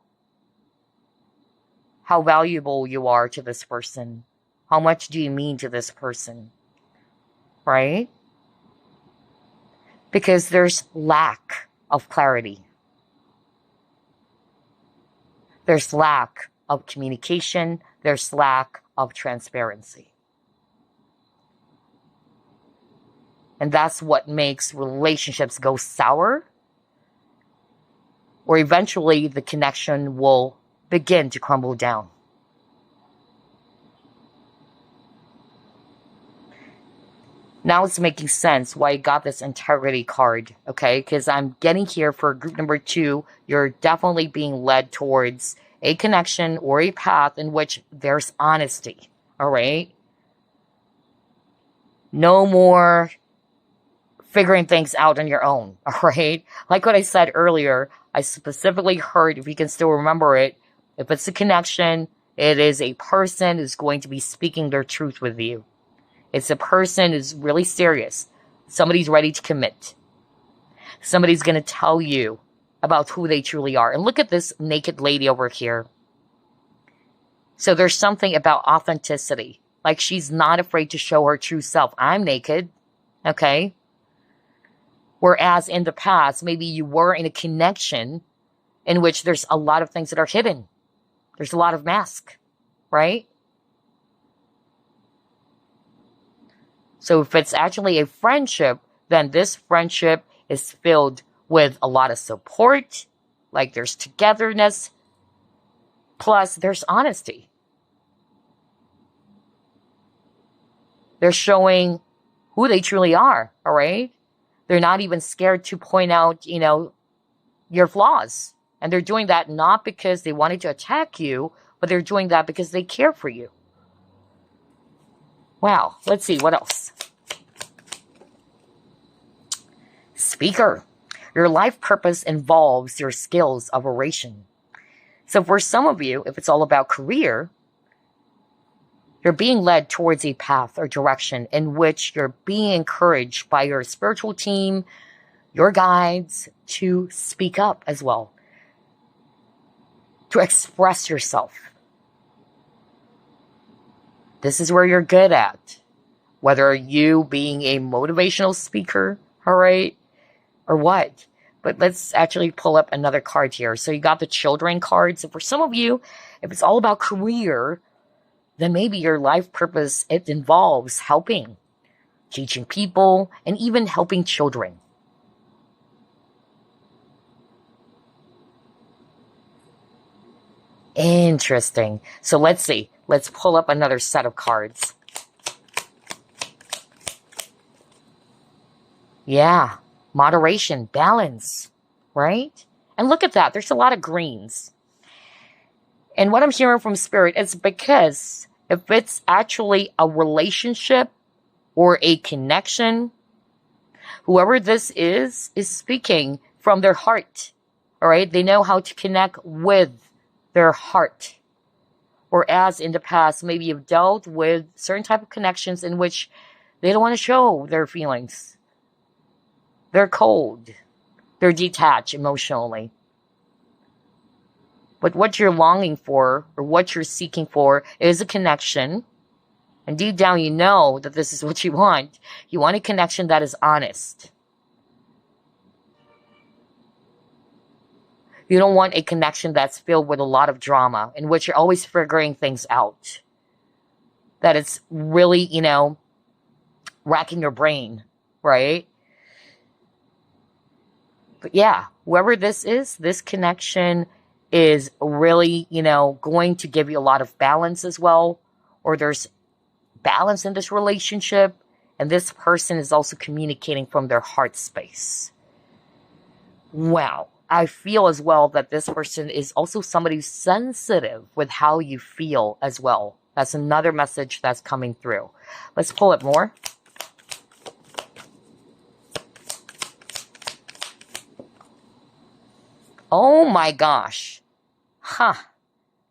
how valuable you are to this person. How much do you mean to this person? Right? Because there's lack of clarity. There's lack of communication. There's lack of transparency. And that's what makes relationships go sour. Or eventually the connection will begin to crumble down. Now it's making sense why I got this integrity card, okay? Because I'm getting here for group number 2, you're definitely being led towards a connection or a path in which there's honesty, all right? No more figuring things out on your own, all right? Like what I said earlier, I specifically heard, if you can still remember it, if it's a connection, it is a person who's going to be speaking their truth with you. It's a person who's really serious. Somebody's ready to commit. Somebody's going to tell you about who they truly are. And look at this naked lady over here. So there's something about authenticity. Like she's not afraid to show her true self. I'm naked, okay? Whereas in the past, maybe you were in a connection in which there's a lot of things that are hidden. There's a lot of mask, right? So if it's actually a friendship, then this friendship is filled with a lot of support, like there's togetherness, plus there's honesty. They're showing who they truly are, all right? They're not even scared to point out, your flaws. And they're doing that not because they wanted to attack you, but they're doing that because they care for you. Wow, let's see, what else? Speaker. Your life purpose involves your skills of oration. So for some of you, if it's all about career, You're being led towards a path or direction in which you're being encouraged by your spiritual team, your guides, to speak up as well, to express yourself. This is where you're good at. Whether you being a motivational speaker, all right, or what. But let's actually pull up another card here. So you got the children cards. And for some of you, if it's all about career, then maybe your life purpose, it involves helping, teaching people, and even helping children. Interesting. So let's see. Let's pull up another set of cards. Yeah, moderation, balance, right? And look at that. There's a lot of greens. And what I'm hearing from Spirit is because if it's actually a relationship or a connection, whoever this is speaking from their heart, all right? They know how to connect with their heart. Or as in the past, maybe you've dealt with certain type of connections in which they don't want to show their feelings. They're cold. They're detached emotionally. But what you're longing for, or what you're seeking for, is a connection. And deep down, you know that this is what you want. You want a connection that is honest. You don't want a connection that's filled with a lot of drama, in which you're always figuring things out. That it's really, racking your brain, right? But yeah, whoever this connection is really, going to give you a lot of balance as well. Or there's balance in this relationship. And this person is also communicating from their heart space. Wow. I feel as well that this person is also somebody who's sensitive with how you feel as well. That's another message that's coming through. Let's pull it more. Oh my gosh.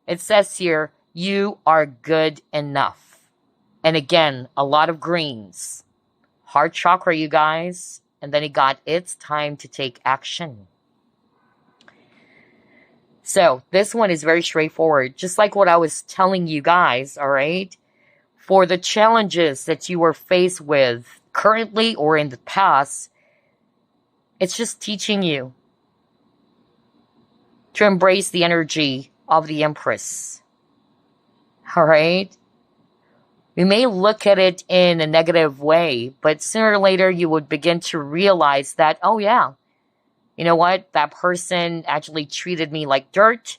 It says here, you are good enough. And again, a lot of greens. Heart chakra, you guys. And then it got, it's time to take action. So this one is very straightforward. Just like what I was telling you guys, all right? For the challenges that you were faced with currently or in the past, it's just teaching you to embrace the energy of the Empress. All right? You may look at it in a negative way, but sooner or later you would begin to realize that, oh yeah, you know what? That person actually treated me like dirt.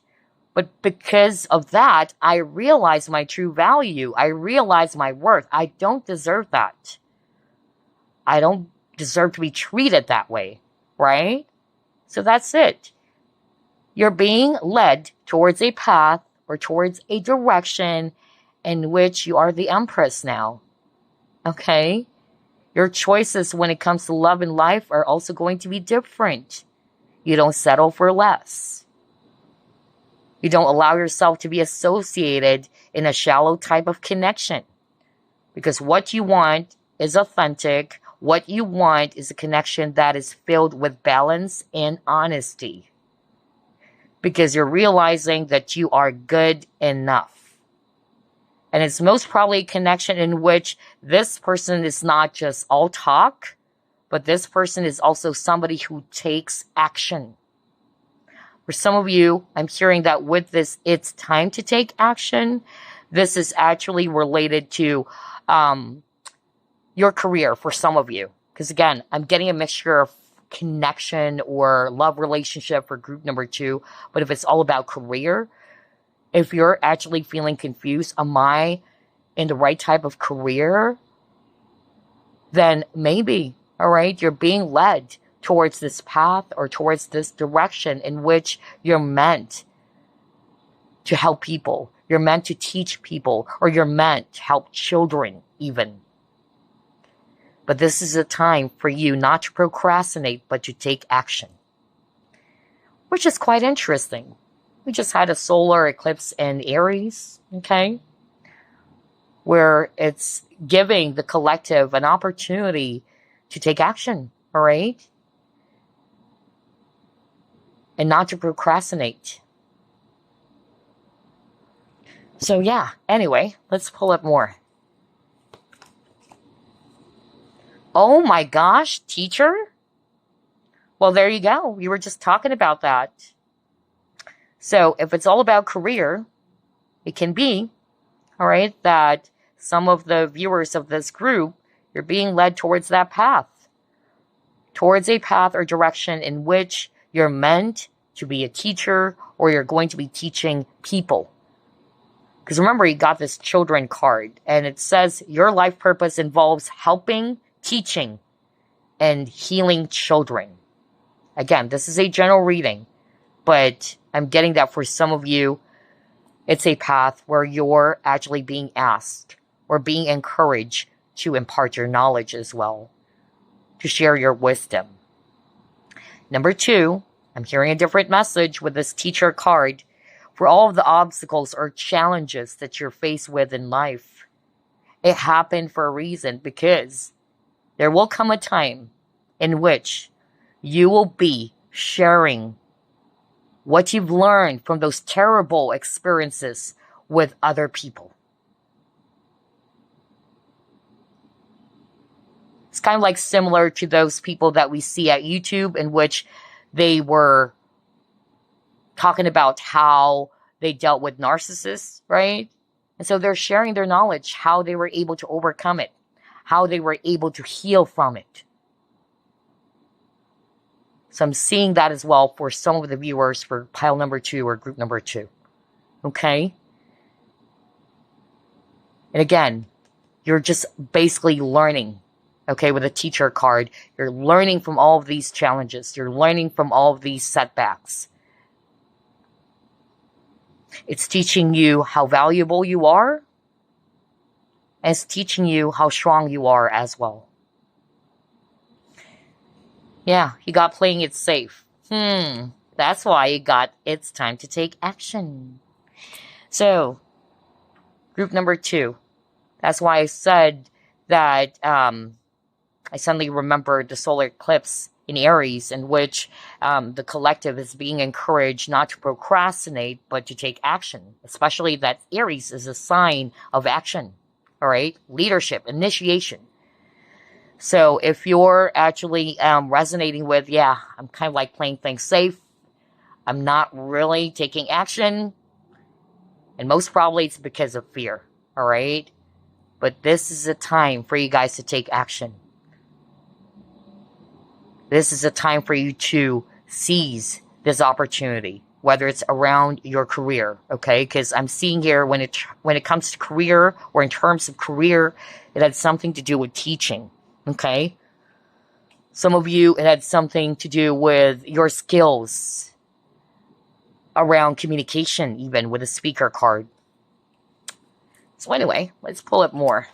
But because of that, I realize my true value. I realize my worth. I don't deserve that. I don't deserve to be treated that way, right? So that's it. You're being led towards a path or towards a direction in which you are the Empress now. Okay? Your choices when it comes to love and life are also going to be different. You don't settle for less. You don't allow yourself to be associated in a shallow type of connection. Because what you want is authentic. What you want is a connection that is filled with balance and honesty. Because you're realizing that you are good enough. And it's most probably a connection in which this person is not just all talk, but this person is also somebody who takes action. For some of you, I'm hearing that with this, it's time to take action. This is actually related to your career for some of you. Because again, I'm getting a mixture of connection or love relationship for group number 2. But if it's all about career, if you're actually feeling confused, am I in the right type of career? Then maybe, all right, you're being led towards this path or towards this direction in which you're meant to help people. You're meant to teach people, or you're meant to help children even. But this is a time for you not to procrastinate, but to take action. Which is quite interesting. We just had a solar eclipse in Aries, okay? where it's giving the collective an opportunity to take action, all right? And not to procrastinate. So yeah, anyway, let's pull up more. Oh my gosh, teacher? Well, there you go. We were just talking about that. So if it's all about career, it can be, all right, that some of the viewers of this group, you're being led towards that path. Towards a path or direction in which you're meant to be a teacher, or you're going to be teaching people. Because remember, you got this children card, and it says your life purpose involves helping, teaching, and healing children. Again, this is a general reading, but I'm getting that for some of you, it's a path where you're actually being asked or being encouraged to impart your knowledge as well, to share your wisdom. Number 2, I'm hearing a different message with this teacher card. For all of the obstacles or challenges that you're faced with in life, it happened for a reason, because there will come a time in which you will be sharing what you've learned from those terrible experiences with other people. It's kind of like similar to those people that we see at YouTube, in which they were talking about how they dealt with narcissists, right? And so they're sharing their knowledge, how they were able to overcome it, how they were able to heal from it. So I'm seeing that as well for some of the viewers for pile number 2 or group number 2. Okay? And again, you're just basically learning, okay, with a teacher card. You're learning from all of these challenges. You're learning from all of these setbacks. It's teaching you how valuable you are, and it's teaching you how strong you are as well. Yeah, you got playing it safe. That's why you got it's time to take action. So, group number 2. That's why I said that I suddenly remembered the solar eclipse in Aries, in which the collective is being encouraged not to procrastinate, but to take action. Especially that Aries is a sign of action, all right? Leadership, initiation. So if you're actually resonating with, yeah, I'm kind of like playing things safe, I'm not really taking action, and most probably it's because of fear, all right? But this is a time for you guys to take action. This is a time for you to seize this opportunity, whether it's around your career, okay? Because I'm seeing here when it comes to career, or in terms of career, it had something to do with teaching, okay? Some of you, it had something to do with your skills around communication, even with a speaker card. So anyway, let's pull up more.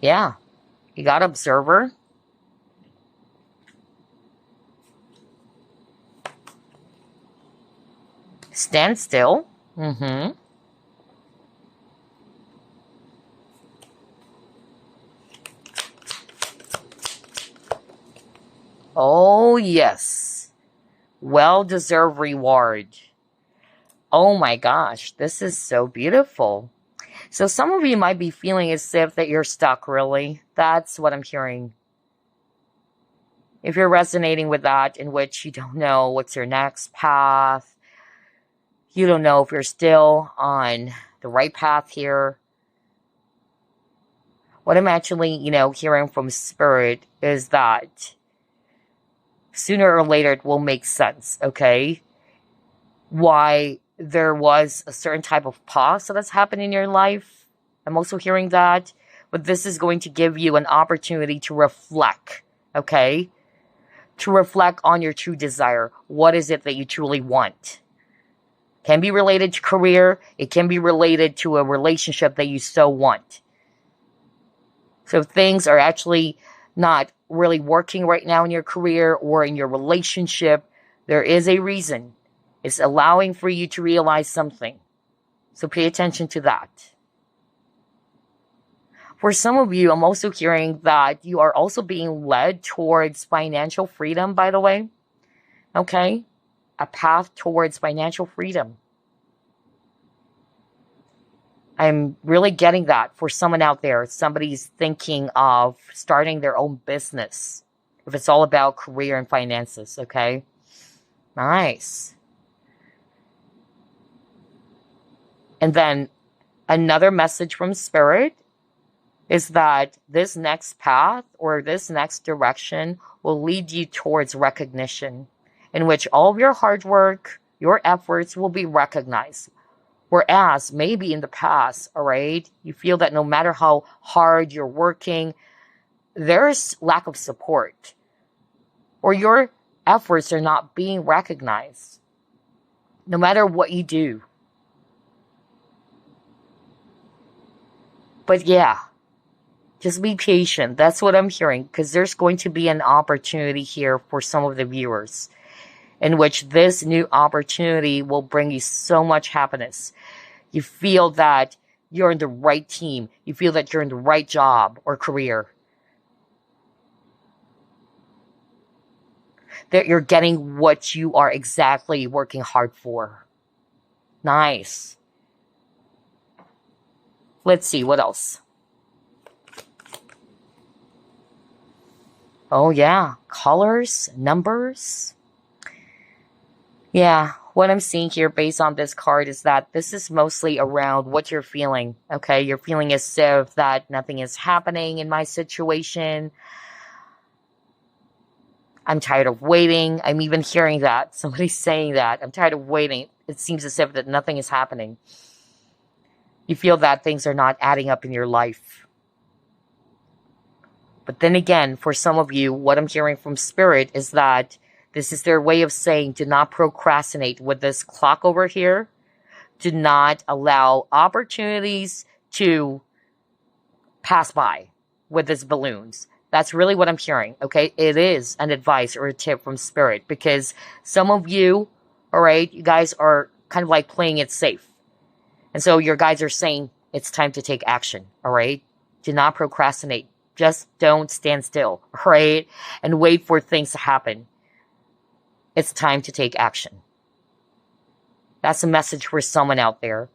Yeah. You got observer. Stand still. Oh, yes. Well-deserved reward. Oh my gosh, this is so beautiful. So some of you might be feeling as if that you're stuck, really. That's what I'm hearing. If you're resonating with that, in which you don't know what's your next path, you don't know if you're still on the right path here. What I'm actually, hearing from Spirit is that sooner or later it will make sense, okay? Why there was a certain type of pause that's happened in your life. I'm also hearing that. But this is going to give you an opportunity to reflect, okay? To reflect on your true desire. What is it that you truly want? It can be related to career. It can be related to a relationship that you so want. So if things are actually not really working right now in your career or in your relationship, there is a reason. It's allowing for you to realize something. So pay attention to that. For some of you, I'm also hearing that you are also being led towards financial freedom, by the way. Okay? A path towards financial freedom. I'm really getting that for someone out there. Somebody's thinking of starting their own business. If it's all about career and finances, okay? Nice. And then another message from Spirit is that this next path or this next direction will lead you towards recognition, in which all of your hard work, your efforts will be recognized. Whereas maybe in the past, all right, you feel that no matter how hard you're working, there's lack of support, or your efforts are not being recognized, no matter what you do. But yeah, just be patient. That's what I'm hearing, because there's going to be an opportunity here for some of the viewers, in which this new opportunity will bring you so much happiness. You feel that you're in the right team. You feel that you're in the right job or career. That you're getting what you are exactly working hard for. Nice. Let's see, what else? Oh yeah, colors, numbers. Yeah, what I'm seeing here based on this card is that this is mostly around what you're feeling, okay? You're feeling as if that nothing is happening in my situation. I'm tired of waiting. I'm even hearing that. Somebody's saying that. I'm tired of waiting. It seems as if that nothing is happening. You feel that things are not adding up in your life. But then again, for some of you, what I'm hearing from Spirit is that this is their way of saying, do not procrastinate with this clock over here. Do not allow opportunities to pass by with these balloons. That's really what I'm hearing, okay? It is an advice or a tip from Spirit, because some of you, all right, you guys are kind of like playing it safe. And so your guides are saying it's time to take action, all right? Do not procrastinate. Just don't stand still, all right? And wait for things to happen. It's time to take action. That's a message for someone out there.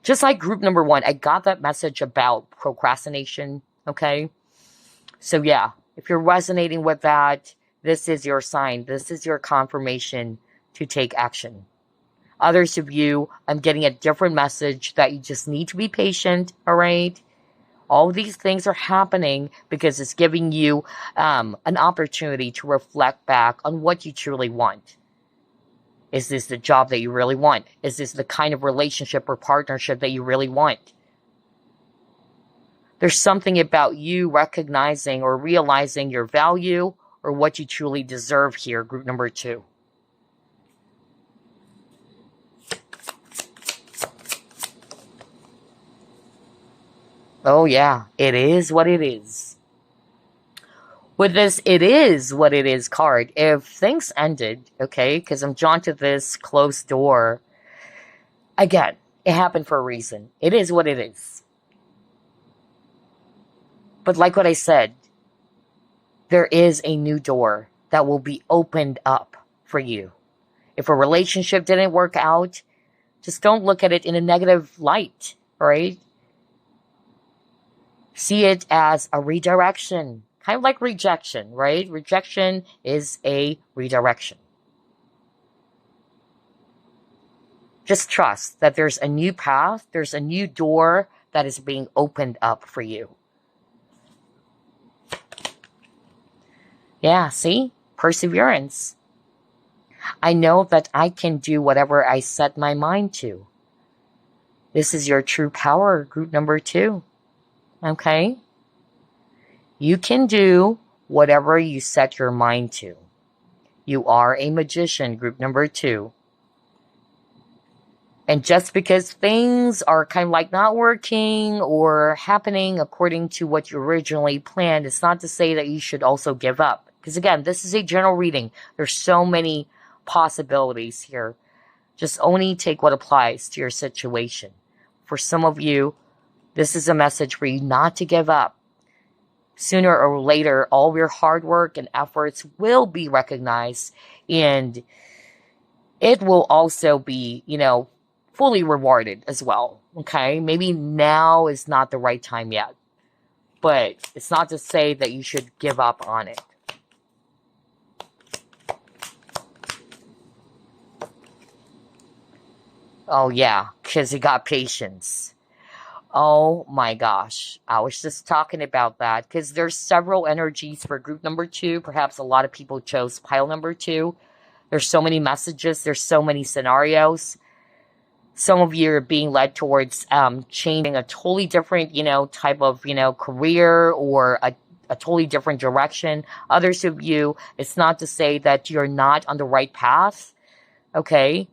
Just like group number 1, I got that message about procrastination, okay? So yeah, if you're resonating with that, this is your sign. This is your confirmation to take action. Others of you, I'm getting a different message that you just need to be patient, all right? All of these things are happening because it's giving you an opportunity to reflect back on what you truly want. Is this the job that you really want? Is this the kind of relationship or partnership that you really want? There's something about you recognizing or realizing your value or what you truly deserve here, group number 2. Oh yeah, it is what it is. With this "it is what it is" card, if things ended, okay, because I'm drawn to this closed door, again, it happened for a reason. It is what it is. But like what I said, there is a new door that will be opened up for you. If a relationship didn't work out, just don't look at it in a negative light, right? See it as a redirection, kind of like rejection, right? Rejection is a redirection. Just trust that there's a new path, there's a new door that is being opened up for you. Yeah, see? Perseverance. I know that I can do whatever I set my mind to. This is your true power, group number 2. Okay? You can do whatever you set your mind to. You are a magician, group number 2. And just because things are kind of like not working or happening according to what you originally planned, it's not to say that you should also give up. Because again, this is a general reading. There's so many possibilities here. Just only take what applies to your situation. for some of you, this is a message for you not to give up. Sooner or later, all your hard work and efforts will be recognized, and it will also be, fully rewarded as well. Okay? Maybe now is not the right time yet, but it's not to say that you should give up on it. Oh, yeah, because you got patience. Oh my gosh. I was just talking about that because there's several energies for group number 2. Perhaps a lot of people chose pile number 2. There's so many messages. There's so many scenarios. Some of you are being led towards changing a totally different, type of, career or a totally different direction. Others of you, it's not to say that you're not on the right path. Okay?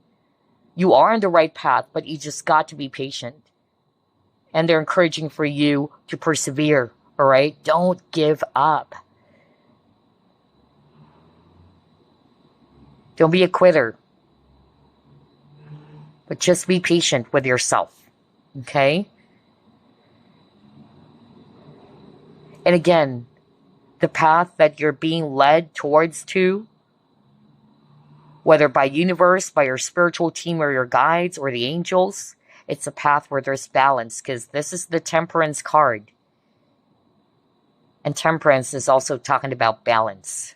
You are on the right path, but you just got to be patient. And they're encouraging for you to persevere, all right? Don't give up. Don't be a quitter. But just be patient with yourself, okay? And again, the path that you're being led towards to, whether by universe, by your spiritual team or your guides or the angels, it's a path where there's balance, because this is the Temperance card. And Temperance is also talking about balance.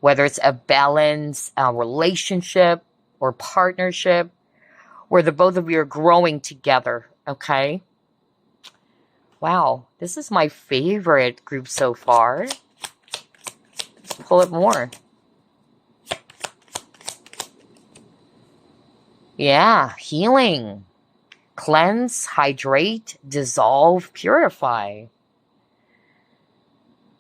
Whether it's a balanced relationship or partnership, where the both of you are growing together, okay? Wow, this is my favorite group so far. Let's pull it more. Yeah, healing. Cleanse, hydrate, dissolve, purify.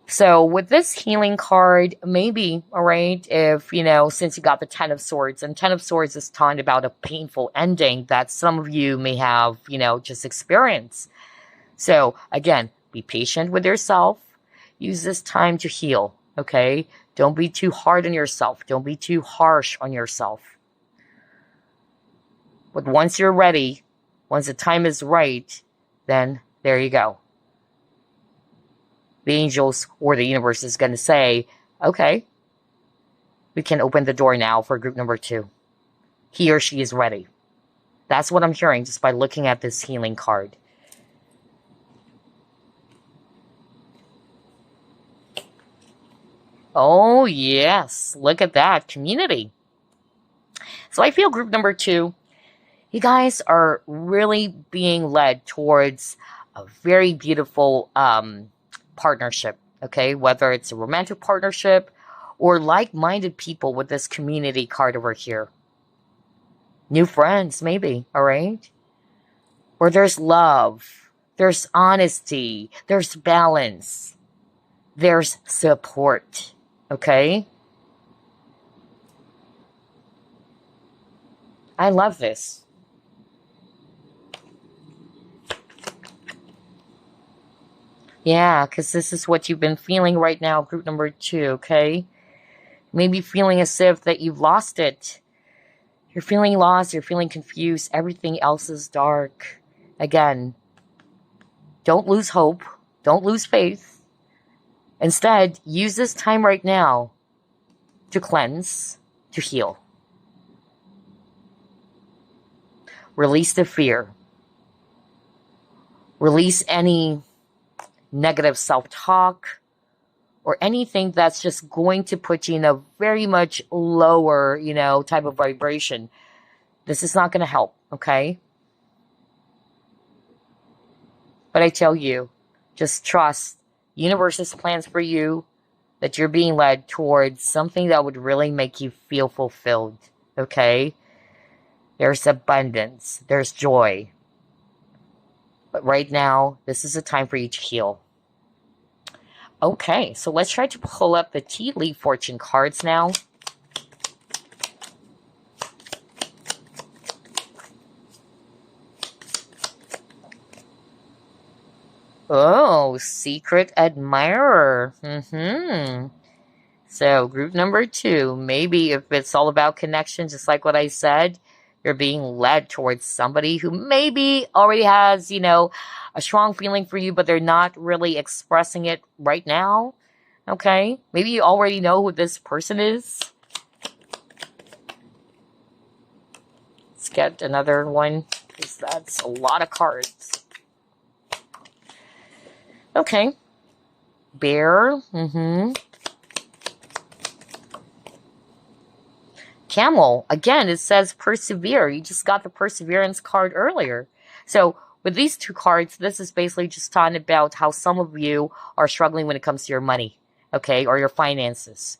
So with this healing card, maybe, all right, if, since you got the Ten of Swords, and Ten of Swords is talking about a painful ending that some of you may have, just experienced. So again, be patient with yourself. Use this time to heal, okay? Don't be too hard on yourself. Don't be too harsh on yourself. But once you're ready, once the time is right, then there you go. The angels or the universe is going to say, okay, we can open the door now for group number 2. He or she is ready. That's what I'm hearing just by looking at this healing card. Oh, yes. Look at that. Community. So I feel group number 2, you guys are really being led towards a very beautiful partnership, okay? Whether it's a romantic partnership or like-minded people with this community card over here. New friends, maybe, all right? Where there's love, there's honesty, there's balance, there's support, okay? I love this. Yeah, because this is what you've been feeling right now, group number 2, okay? Maybe feeling as if that you've lost it. You're feeling lost, you're feeling confused, everything else is dark. Again, don't lose hope, don't lose faith. Instead, use this time right now to cleanse, to heal. Release the fear. Release any negative self-talk or anything that's just going to put you in a very much lower, type of vibration. This is not going to help, okay? But I tell you, just trust universe's plans for you, that you're being led towards something that would really make you feel fulfilled, okay? There's abundance, there's joy. But right now, this is a time for you to heal. Okay, so let's try to pull up the tea leaf fortune cards now. Oh, secret admirer. So group number 2, maybe if it's all about connection, just like what I said, You're being led towards somebody who maybe already has, you know, a strong feeling for you, but they're not really expressing it right now. Okay? Maybe you already know who this person is. Let's get another one, because that's a lot of cards. Okay. Bear. Camel. Again, it says persevere. You just got the perseverance card earlier. So with these two cards, this is basically just talking about how some of you are struggling when it comes to your money, okay, or your finances,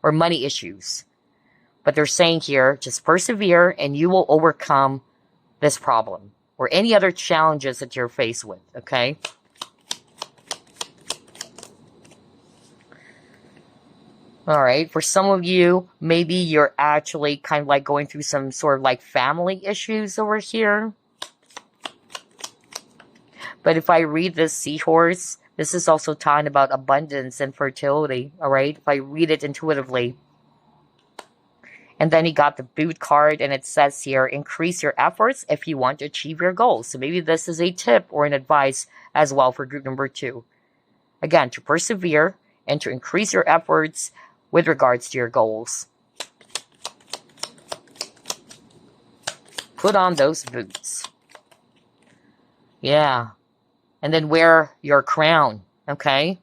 or money issues. But they're saying here, just persevere and you will overcome this problem or any other challenges that you're faced with, okay? All right, for some of you, maybe you're actually kind of like going through some sort of like family issues over here. But if I read this seahorse, this is also talking about abundance and fertility, all right? If I read it intuitively. And then you got the boot card, and it says here, increase your efforts if you want to achieve your goals. So maybe this is a tip or an advice as well for group number 2. Again, to persevere and to increase your efforts with regards to your goals. Put on those boots. Yeah. And then wear your crown, okay?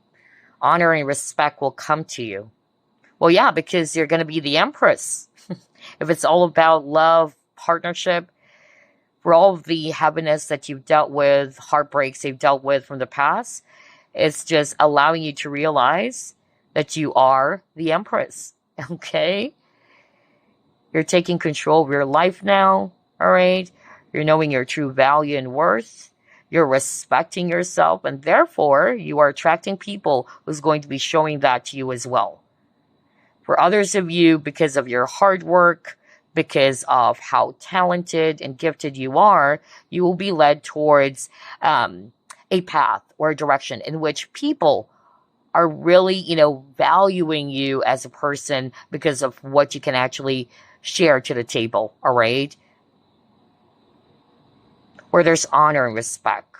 Honor and respect will come to you. Well, yeah, because you're going to be the Empress. If it's all about love, partnership, for all of the heaviness that you've dealt with, heartbreaks you've dealt with from the past, it's just allowing you to realize that you are the Empress, okay? You're taking control of your life now, all right? You're knowing your true value and worth. You're respecting yourself, and therefore, you are attracting people who's going to be showing that to you as well. For others of you, because of your hard work, because of how talented and gifted you are, you will be led towards a path or a direction in which people are really, you know, valuing you as a person because of what you can actually share to the table, all right? Where there's honor and respect.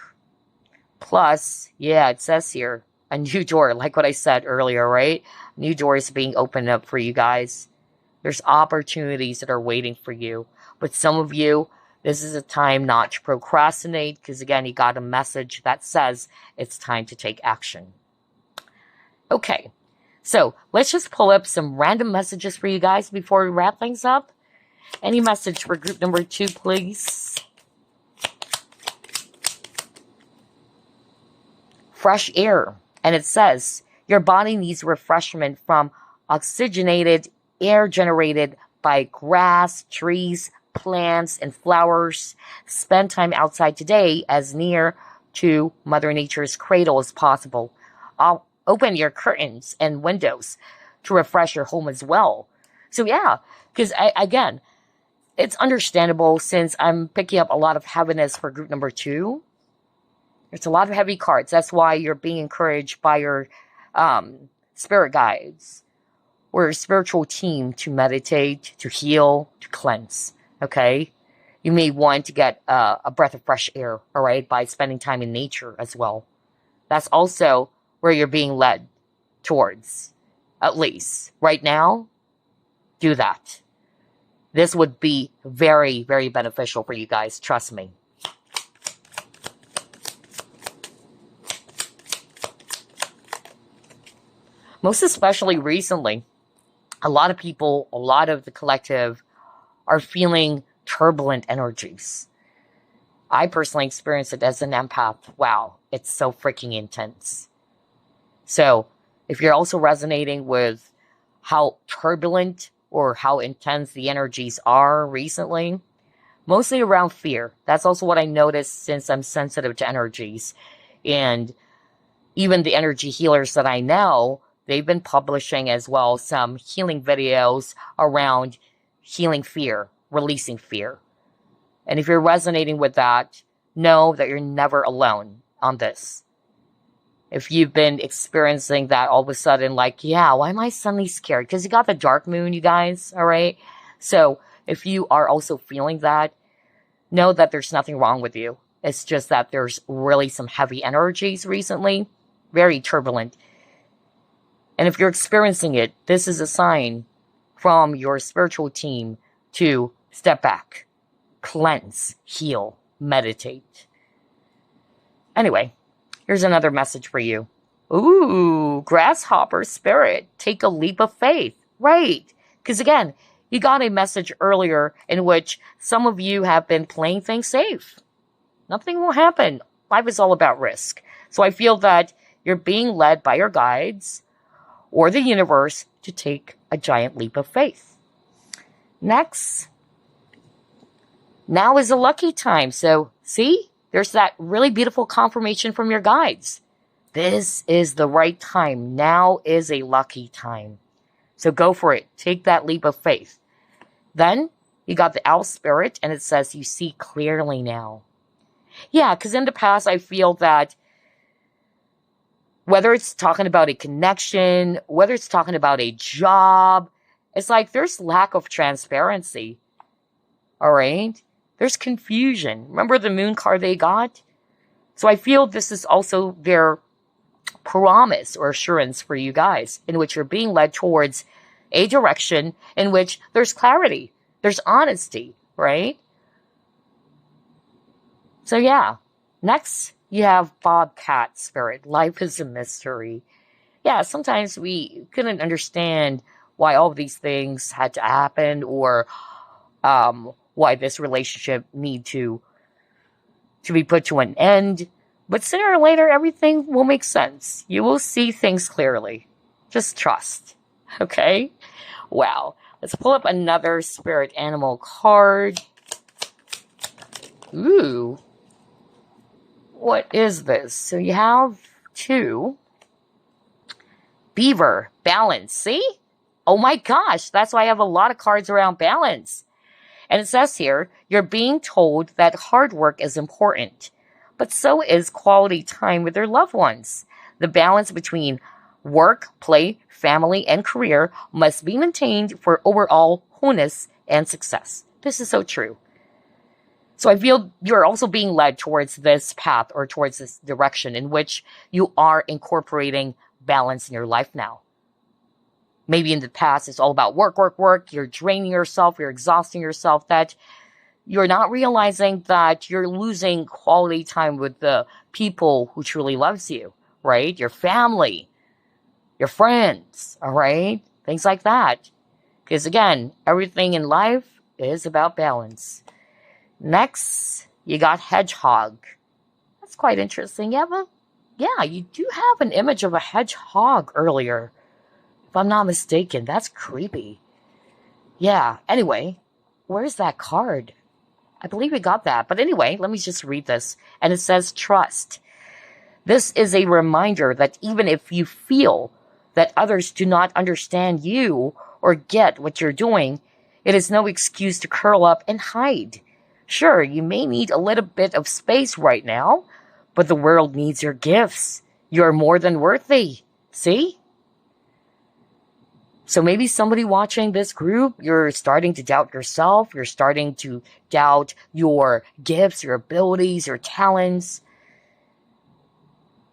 Plus, yeah, it says here, a new door, like what I said earlier, right? New doors being opened up for you guys. There's opportunities that are waiting for you. But some of you, this is a time not to procrastinate, because again, you got a message that says it's time to take action. Okay, so let's just pull up some random messages for you guys before we wrap things up. Any message for group number 2, please? Fresh air. And it says, your body needs refreshment from oxygenated air generated by grass, trees, plants, and flowers. Spend time outside today as near to Mother Nature's cradle as possible. Open your curtains and windows to refresh your home as well. So yeah, because again, it's understandable since I'm picking up a lot of heaviness for group number 2. There's a lot of heavy cards. That's why you're being encouraged by your spirit guides or your spiritual team to meditate, to heal, to cleanse, okay? You may want to get a breath of fresh air, all right, by spending time in nature as well. That's also where you're being led towards, at least. Right now, do that. This would be very, very beneficial for you guys. Trust me. Most especially recently, a lot of people, a lot of the collective are feeling turbulent energies. I personally experienced it as an empath. Wow, it's so freaking intense. So if you're also resonating with how turbulent or how intense the energies are recently, mostly around fear. That's also what I noticed since I'm sensitive to energies. And even the energy healers that I know, they've been publishing as well some healing videos around healing fear, releasing fear. And if you're resonating with that, know that you're never alone on this. If you've been experiencing that all of a sudden, like, yeah, why am I suddenly scared? Because you got the dark moon, you guys, all right? So If you are also feeling that, know that there's nothing wrong with you. It's just that there's really some heavy energies recently, very turbulent. And if you're experiencing it, this is a sign from your spiritual team to step back, cleanse, heal, meditate. Anyway, here's another message for you. Ooh, grasshopper spirit, take a leap of faith. Right. Because again, you got a message earlier in which some of you have been playing things safe. Nothing will happen. Life is all about risk. So I feel that you're being led by your guides or the universe to take a giant leap of faith. Next, now is a lucky time. So see, there's that really beautiful confirmation from your guides. This is the right time. Now is a lucky time. So go for it. Take that leap of faith. Then you got the owl spirit, and it says you see clearly now. Yeah, because in the past, I feel that whether it's talking about a connection, whether it's talking about a job, it's like there's lack of transparency. All right? There's confusion. Remember the moon card they got? So I feel this is also their promise or assurance for you guys, in which you're being led towards a direction in which there's clarity, there's honesty, right? So yeah, next you have Bobcat spirit. Life is a mystery. Yeah, sometimes we couldn't understand why all of these things had to happen, or why this relationship need to be put to an end. But sooner or later, everything will make sense. You will see things clearly. Just trust. Okay? Wow. Let's pull up another spirit animal card. Ooh. What is this? So you have two. Beaver. Balance. See? Oh my gosh. That's why I have a lot of cards around balance. And it says here, you're being told that hard work is important, but so is quality time with your loved ones. The balance between work, play, family, and career must be maintained for overall wholeness and success. This is so true. So I feel you're also being led towards this path or towards this direction in which you are incorporating balance in your life now. Maybe in the past, it's all about work, work, work. You're draining yourself. You're exhausting yourself. That you're not realizing that you're losing quality time with the people who truly loves you, right? Your family, your friends, all right? Things like that. Because again, everything in life is about balance. Next, you got hedgehog. That's quite interesting. Yeah, you do have an image of a hedgehog earlier. If I'm not mistaken, that's creepy. Yeah, anyway, where's that card? I believe we got that. But anyway, let me just read this. And it says, trust. This is a reminder that even if you feel that others do not understand you or get what you're doing, it is no excuse to curl up and hide. Sure, you may need a little bit of space right now, but the world needs your gifts. You're more than worthy. See? So maybe somebody watching this group, you're starting to doubt yourself. You're starting to doubt your gifts, your abilities, your talents.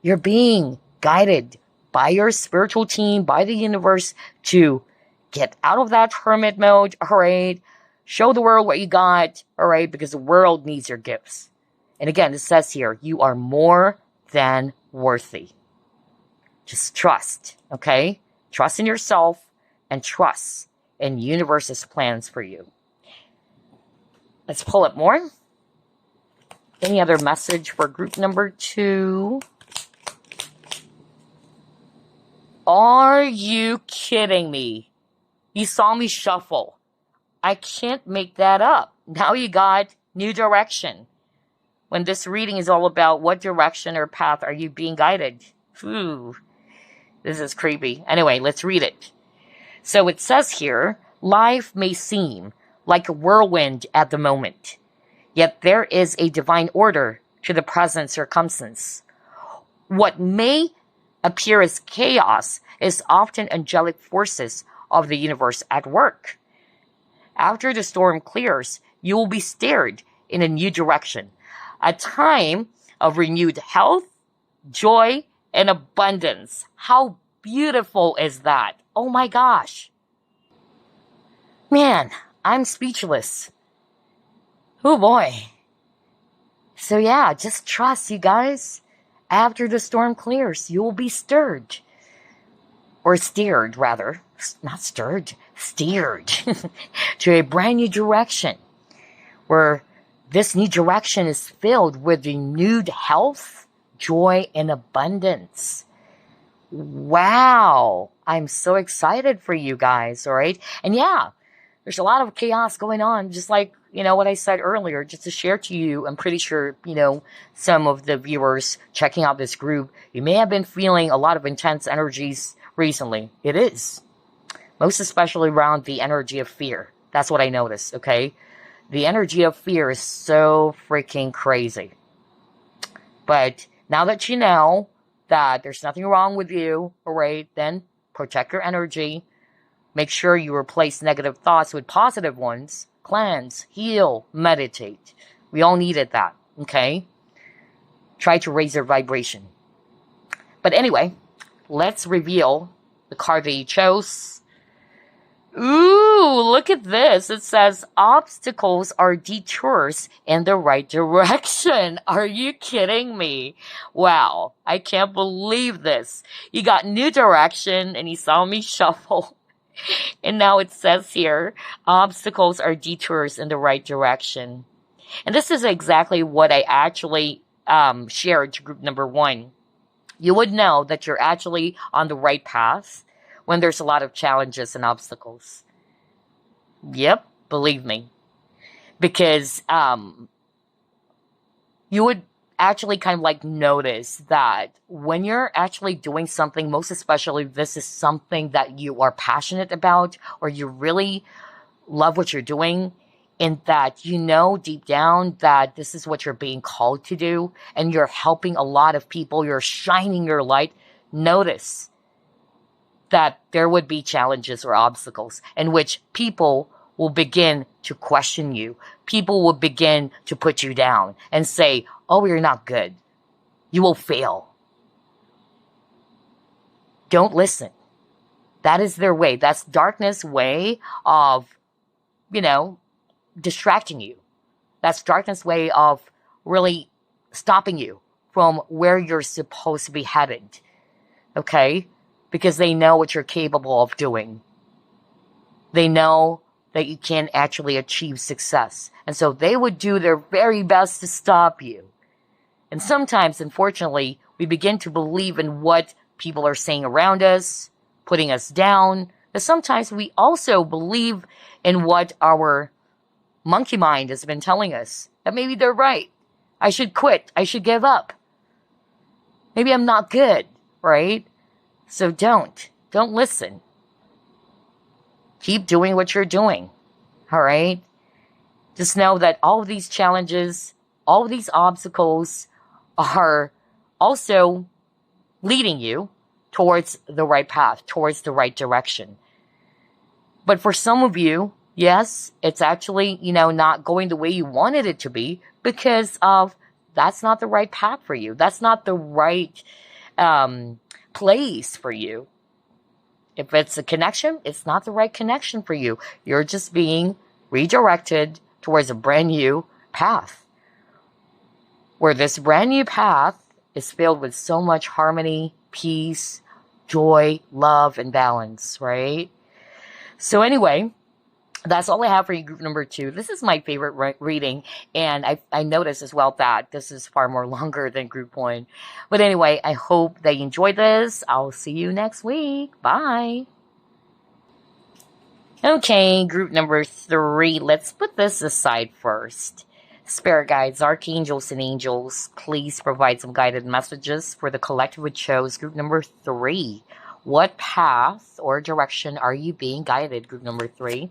You're being guided by your spiritual team, by the universe, to get out of that hermit mode, all right? Show the world what you got, all right? Because the world needs your gifts. And again, it says here, you are more than worthy. Just trust, okay? Trust in yourself. And trust in universe's plans for you. Let's pull up more. Any other message for group number 2? Are you kidding me? You saw me shuffle. I can't make that up. Now you got new direction. When this reading is all about what direction or path are you being guided. Ooh, this is creepy. Anyway, let's read it. So it says here, life may seem like a whirlwind at the moment, yet there is a divine order to the present circumstance. What may appear as chaos is often angelic forces of the universe at work. After the storm clears, you will be steered in a new direction. A time of renewed health, joy, and abundance. How beautiful is that? Oh my gosh. Man, I'm speechless. Oh boy. So yeah, just trust, you guys. After the storm clears, you will be stirred. Or steered, rather. Not stirred, steered. To a brand new direction. Where this new direction is filled with renewed health, joy, and abundance. Wow. I'm so excited for you guys, all right? And yeah, there's a lot of chaos going on, just like, what I said earlier, just to share to you. I'm pretty sure, some of the viewers checking out this group, you may have been feeling a lot of intense energies recently. It is. Most especially around the energy of fear. That's what I noticed, okay? The energy of fear is so freaking crazy. But now that you know that there's nothing wrong with you, all right, then protect your energy. Make sure you replace negative thoughts with positive ones. Cleanse, heal, meditate. We all needed that, okay? Try to raise your vibration. But anyway, let's reveal the card that you chose. Ooh, look at this. It says, obstacles are detours in the right direction. Are you kidding me? Wow, I can't believe this. You got new direction and you saw me shuffle. And now it says here, obstacles are detours in the right direction. And this is exactly what I actually shared to group number 1. You would know that you're actually on the right path when there's a lot of challenges and obstacles. Yep, believe me. Because you would actually kind of like notice that when you're actually doing something, most especially this is something that you are passionate about or you really love what you're doing, and that deep down that this is what you're being called to do and you're helping a lot of people, you're shining your light, notice that there would be challenges or obstacles in which people will begin to question you. People will begin to put you down and say, oh, you're not good. You will fail. Don't listen. That is their way. That's darkness' way of, distracting you. That's darkness' way of really stopping you from where you're supposed to be headed. Okay? Because they know what you're capable of doing. They know that you can actually achieve success. And so they would do their very best to stop you. And sometimes, unfortunately, we begin to believe in what people are saying around us, putting us down. But sometimes we also believe in what our monkey mind has been telling us. That maybe they're right. I should quit. I should give up. Maybe I'm not good, right? So don't listen. Keep doing what you're doing, all right? Just know that all of these challenges, all of these obstacles are also leading you towards the right path, towards the right direction. But for some of you, yes, it's actually, not going the way you wanted it to be because of that's not the right path for you. That's not the right place for you. If it's a connection, it's not the right connection for you. You're just being redirected towards a brand new path. Where this brand new path is filled with so much harmony, peace, joy, love, and balance, right? So anyway, that's all I have for you, group number 2. This is my favorite reading, and I noticed as well that this is far more longer than group 1. But anyway, I hope that you enjoyed this. I'll see you next week. Bye. Okay, group number 3. Let's put this aside first. Spirit guides, archangels, and angels, please provide some guided messages for the collective which chose group number 3. What path or direction are you being guided, group number 3?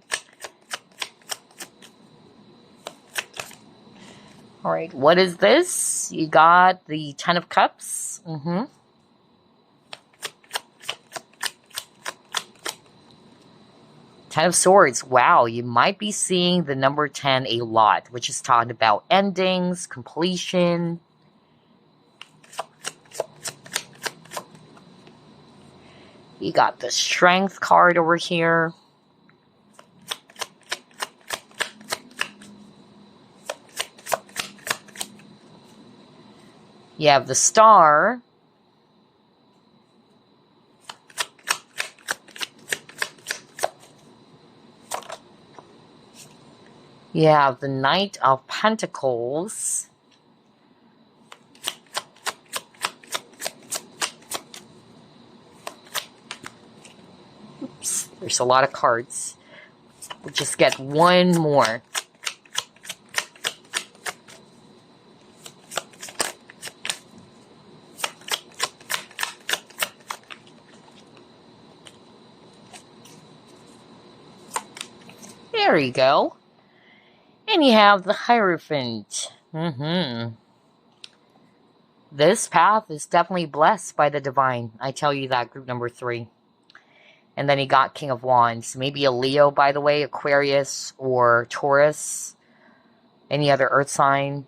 All right, what is this? You got the 10 of Cups. Ten of Swords. Wow, you might be seeing the number 10 a lot, which is talking about endings, completion. You got the Strength card over here. You have the Star. You have the Knight of Pentacles. Oops, there's a lot of cards. We'll just get one more. There you go. And you have the Hierophant. This path is definitely blessed by the divine. I tell you that, group number 3. And then you got King of Wands. Maybe a Leo, by the way, Aquarius or Taurus. Any other earth sign.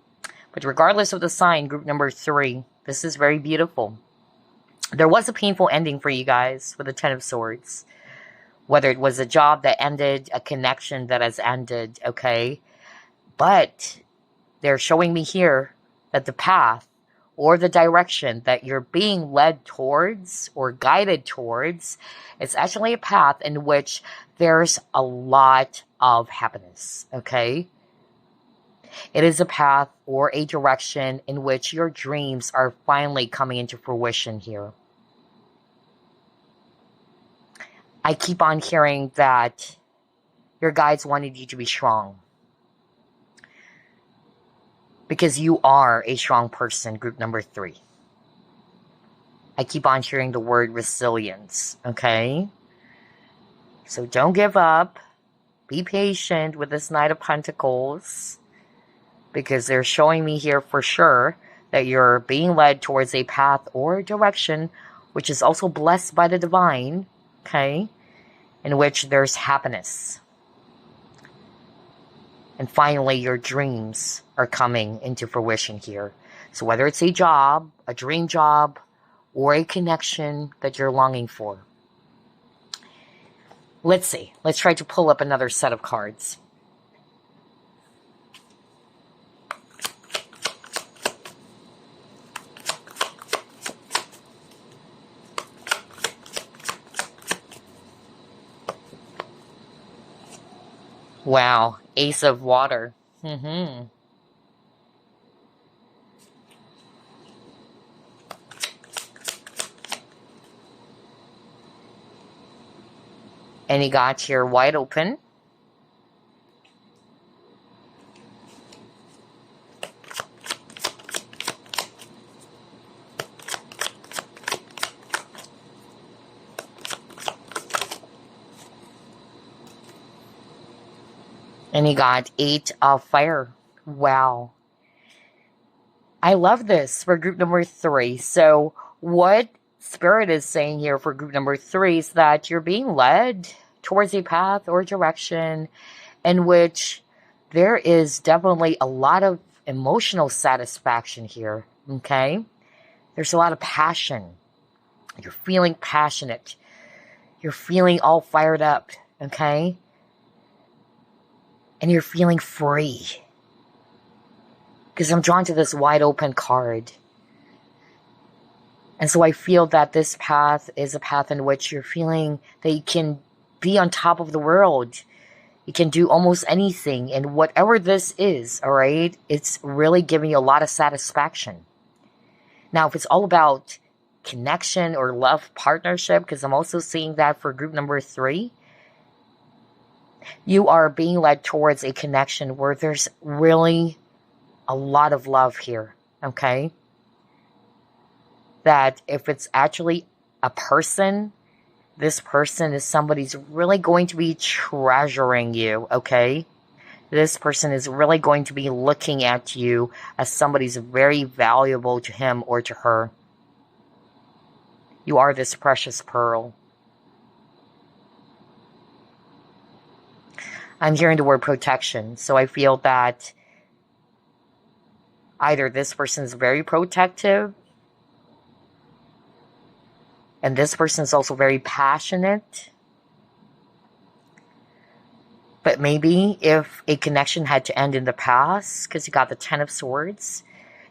But regardless of the sign, group number 3, this is very beautiful. There was a painful ending for you guys with the Ten of Swords. Whether it was a job that ended, a connection that has ended, okay? But they're showing me here that the path or the direction that you're being led towards or guided towards is actually a path in which there's a lot of happiness, okay? It is a path or a direction in which your dreams are finally coming into fruition here. I keep on hearing that your guides wanted you to be strong. Because you are a strong person, group number 3. I keep on hearing the word resilience, okay? So don't give up. Be patient with this Knight of Pentacles. Because they're showing me here for sure that you're being led towards a path or direction which is also blessed by the divine, okay? In which there's happiness. And finally, your dreams are coming into fruition here. So whether it's a job, a dream job, or a connection that you're longing for. Let's see. Let's try to pull up another set of cards. Wow, Ace of Water. And you got here Wide Open. And you got 8 of Fire. Wow. I love this for group number 3. So what Spirit is saying here for group number 3 is that you're being led towards a path or direction in which there is definitely a lot of emotional satisfaction here, okay? There's a lot of passion. You're feeling passionate. You're feeling all fired up, okay? And you're feeling free. Because I'm drawn to this Wide Open card. And so I feel that this path is a path in which you're feeling that you can be on top of the world. You can do almost anything. And whatever this is, all right, it's really giving you a lot of satisfaction. Now, if it's all about connection or love partnership, because I'm also seeing that for group number 3, you are being led towards a connection where there's really a lot of love here, okay? That if it's actually a person, this person is somebody who's really going to be treasuring you, okay? This person is really going to be looking at you as somebody who's very valuable to him or to her. You are this precious pearl. I'm hearing the word protection. So I feel that either this person is very protective, and this person is also very passionate. But maybe if a connection had to end in the past, because you got the Ten of Swords,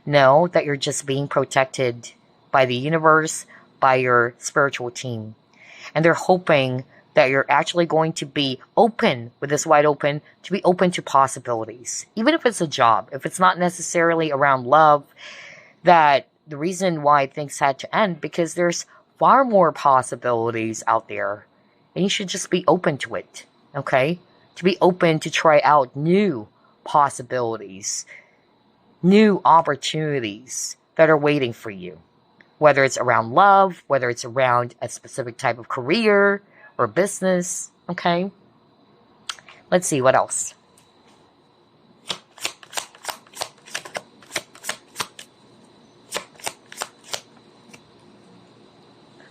know that you're just being protected by the universe, by your spiritual team. And they're hoping that you're actually going to be open with this wide open, to be open to possibilities. Even if it's a job, if it's not necessarily around love, that the reason why things had to end, because there's far more possibilities out there. And you should just be open to it, okay? To be open to try out new possibilities, new opportunities that are waiting for you. Whether it's around love, whether it's around a specific type of career or business, okay? Let's see, what else?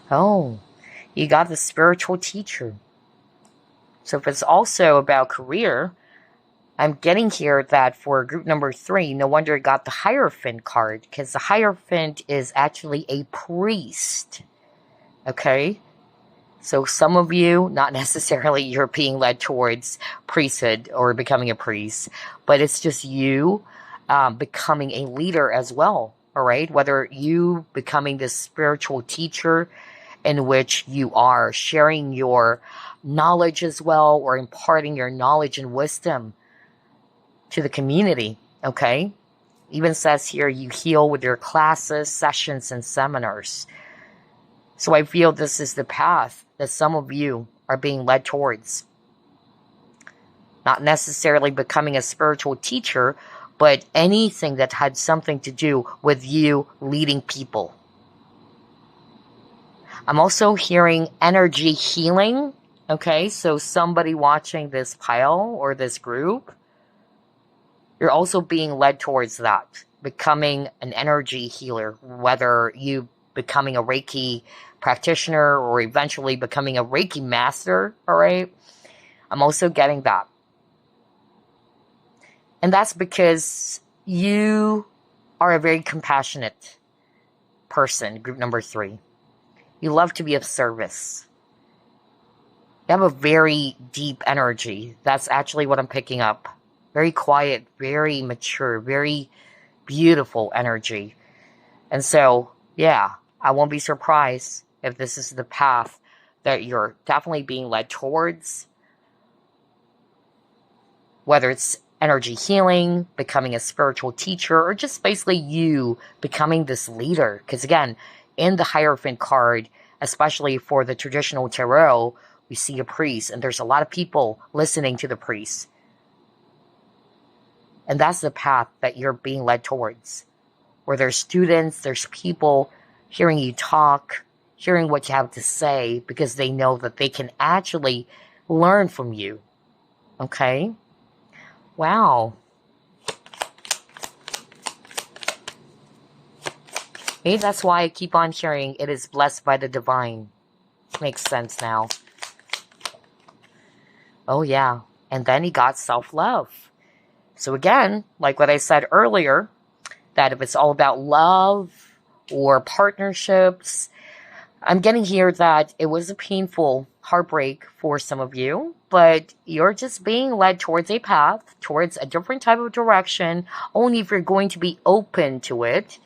Oh, you got the spiritual teacher. So if it's also about career, I'm getting here that for group number 3, no wonder it got the Hierophant card, because the Hierophant is actually a priest. Okay? So some of you, not necessarily you're being led towards priesthood or becoming a priest, but it's just you becoming a leader as well. All right? Whether you becoming this spiritual teacher in which you are sharing your knowledge as well, or imparting your knowledge and wisdom to the community, okay? Even says here you heal with your classes, sessions, and seminars. So I feel this is the path that some of you are being led towards. Not necessarily becoming a spiritual teacher, but anything that had something to do with you leading people. I'm also hearing energy healing, okay? So somebody watching this pile or this group, you're also being led towards that, becoming an energy healer, whether you becoming a Reiki practitioner or eventually becoming a Reiki master, all right? I'm also getting that. And that's because you are a very compassionate person, group number 3. You love to be of service. You have a very deep energy. That's actually what I'm picking up. Very quiet, very mature, very beautiful energy. And so, yeah, I won't be surprised if this is the path that you're definitely being led towards. Whether it's energy healing, becoming a spiritual teacher, or just basically you becoming this leader. Because again, in the Hierophant card, especially for the traditional tarot, we see a priest, and there's a lot of people listening to the priest. And that's the path that you're being led towards. Where there's students, there's people hearing you talk, hearing what you have to say, because they know that they can actually learn from you. Okay? Wow. Maybe that's why I keep on hearing it is blessed by the divine. Makes sense now. Oh yeah. And then he got self-love. So again, like what I said earlier, that if it's all about love or partnerships, I'm getting here that it was a painful heartbreak for some of you, but you're just being led towards a path, towards a different type of direction, only if you're going to be open to it,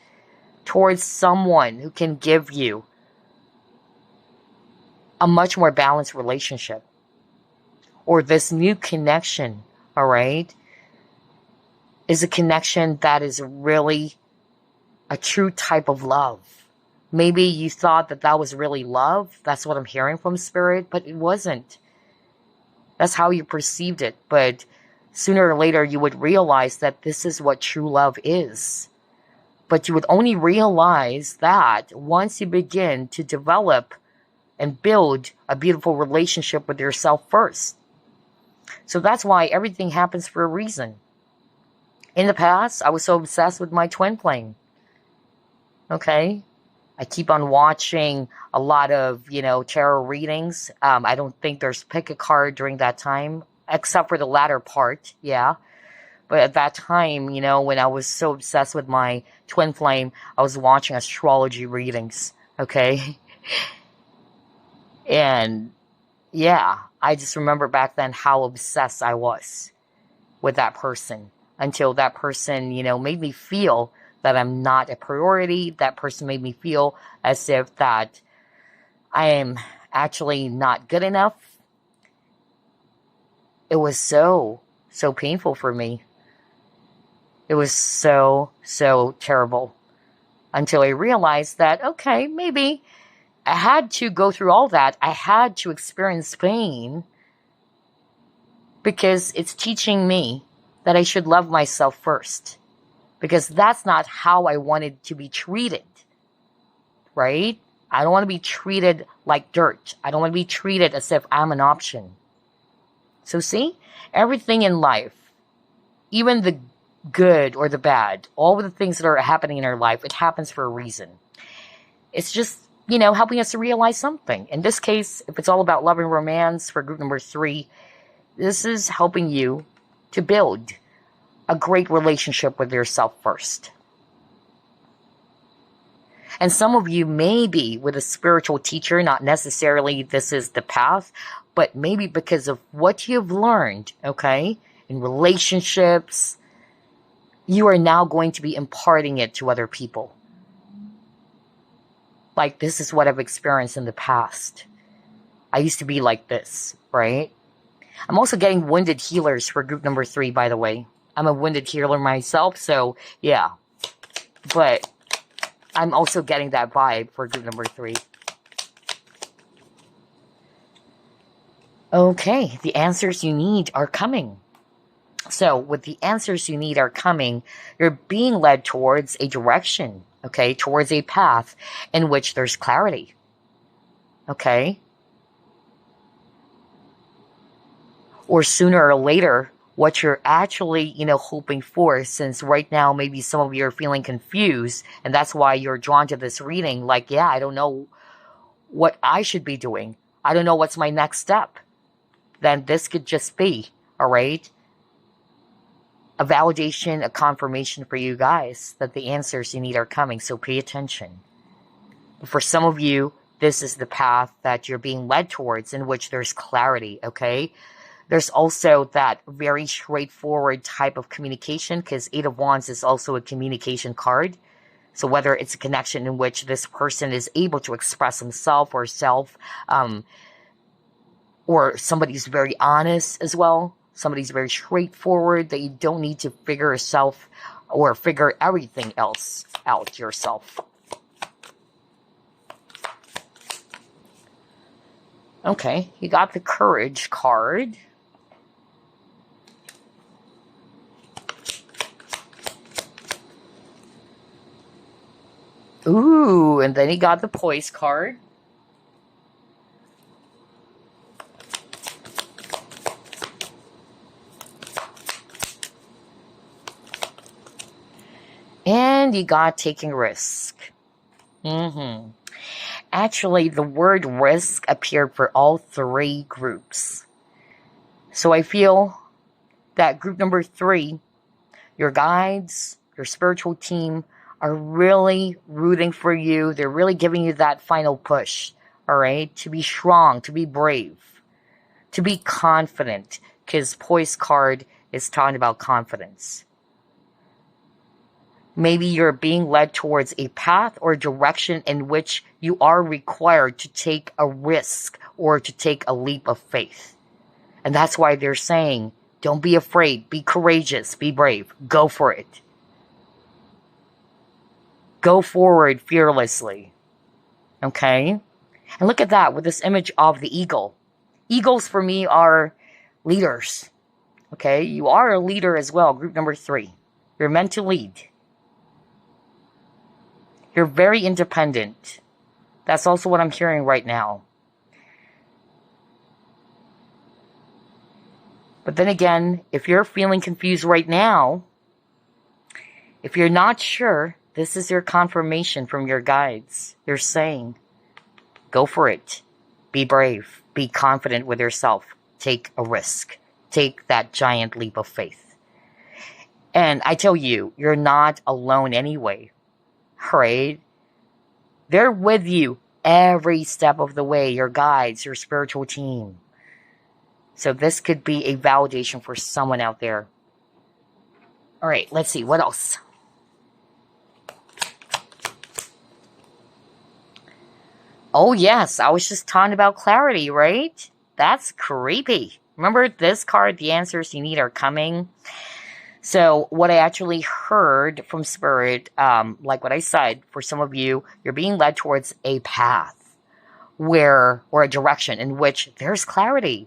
towards someone who can give you a much more balanced relationship. Or this new connection, all right, is a connection that is really a true type of love. Maybe you thought that that was really love. That's what I'm hearing from Spirit, but it wasn't. That's how you perceived it. But sooner or later, you would realize that this is what true love is. But you would only realize that once you begin to develop and build a beautiful relationship with yourself first. So that's why everything happens for a reason. In the past, I was so obsessed with my twin flame. Okay? I keep on watching a lot of, tarot readings. I don't think there's pick a card during that time. except for the latter part, yeah. But at that time, you know, when I was so obsessed with my twin flame, I was watching astrology readings, okay? And yeah, I just remember back then how obsessed I was with that person until that person, you know, made me feel that I'm not a priority. That person made me feel as if that I am actually not good enough. It was so painful for me. It was so terrible until I realized that, okay, maybe I had to go through all that. I had to experience pain because it's teaching me that I should love myself first. Because that's not how I wanted to be treated, right? I don't want to be treated like dirt. I don't want to be treated as if I'm an option. So see, everything in life, even the good or the bad, all of the things that are happening in our life, it happens for a reason. It's just, you know, helping us to realize something. In this case, if it's all about love and romance for group number 3, this is helping you to build a great relationship with yourself first. And some of you may be with a spiritual teacher, not necessarily this is the path, but maybe because of what you've learned, okay, in relationships, you are now going to be imparting it to other people. Like, this is what I've experienced in the past. I used to be like this, right? I'm also getting wounded healers for group number 3, by the way. I'm a wounded healer myself, so yeah. But I'm also getting that vibe for group number 3. Okay, the answers you need are coming. So with the answers you need are coming, you're being led towards a direction, okay, towards a path in which there's clarity, okay? Or sooner or later, what you're actually, you know, hoping for, since right now maybe some of you are feeling confused, and that's why you're drawn to this reading, like, yeah, I don't know what I should be doing. I don't know what's my next step. Then this could just be, all right, a validation, a confirmation for you guys that the answers you need are coming, so pay attention. For some of you, this is the path that you're being led towards in which there's clarity, okay? There's also that very straightforward type of communication, because 8 of Wands is also a communication card. So whether it's a connection in which this person is able to express himself or herself, or somebody's very honest as well. Somebody's very straightforward that you don't need to figure yourself or figure everything else out yourself. Okay, you got the Courage card. Ooh, and then he got the Poise card. And you got Taking Risk. Actually, the word risk appeared for all 3 groups. So I feel that group number 3, your guides, your spiritual team, are really rooting for you. They're really giving you that final push, all right? To be strong, to be brave, to be confident, because Poise card is talking about confidence. Maybe you're being led towards a path or direction in which you are required to take a risk or to take a leap of faith. And that's why they're saying, don't be afraid, be courageous, be brave, go for it. Go forward fearlessly. Okay? And look at that with this image of the eagle. Eagles for me are leaders. Okay? You are a leader as well, group number 3. You're meant to lead. You're very independent. That's also what I'm hearing right now. But then again, if you're feeling confused right now, if you're not sure, this is your confirmation from your guides. They're saying, go for it. Be brave. Be confident with yourself. Take a risk. take that giant leap of faith. And I tell you, you're not alone anyway, right? They're with you every step of the way, your guides, your spiritual team. So this could be a validation for someone out there. All right, let's see, what else? Oh yes, I was just talking about clarity, right? That's creepy. Remember this card, the answers you need are coming. So what I actually heard from Spirit, like what I said, for some of you, you're being led towards a path or a direction in which there's clarity.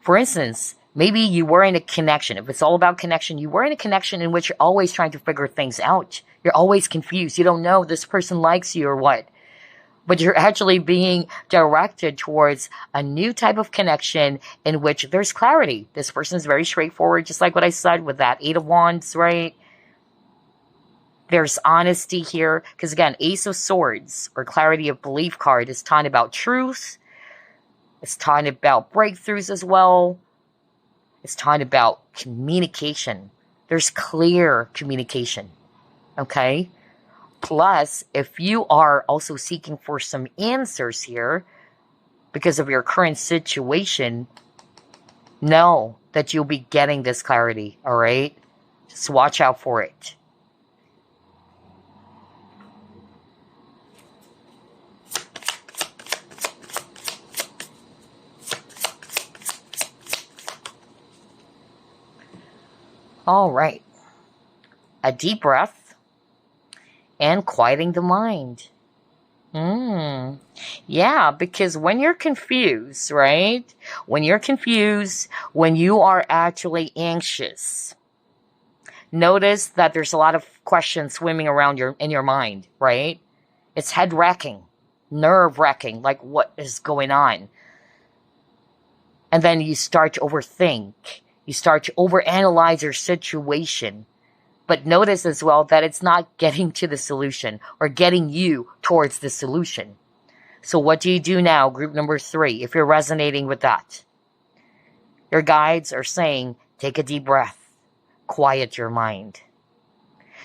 For instance, maybe you were in a connection. If it's all about connection, you were in a connection in which you're always trying to figure things out. You're always confused. You don't know if this person likes you or what. But you're actually being directed towards a new type of connection in which there's clarity. This person is very straightforward, just like what I said with that 8 of Wands, right? There's honesty here. Because again, Ace of Swords or clarity of belief card is talking about truth. It's talking about breakthroughs as well. It's talking about communication. There's clear communication. Okay? Plus, if you are also seeking for some answers here because of your current situation, know that you'll be getting this clarity, all right? Just watch out for it. All right. A deep breath. And quieting the mind. Yeah, because when you're confused, right? When you're confused, when you are actually anxious, notice that there's a lot of questions swimming around in your mind, right? It's head-wracking, nerve-wracking, like what is going on? And then you start to overthink. You start to overanalyze your situation. But notice as well that it's not getting to the solution or getting you towards the solution. So what do you do now, group number 3, if you're resonating with that? Your guides are saying, take a deep breath, quiet your mind.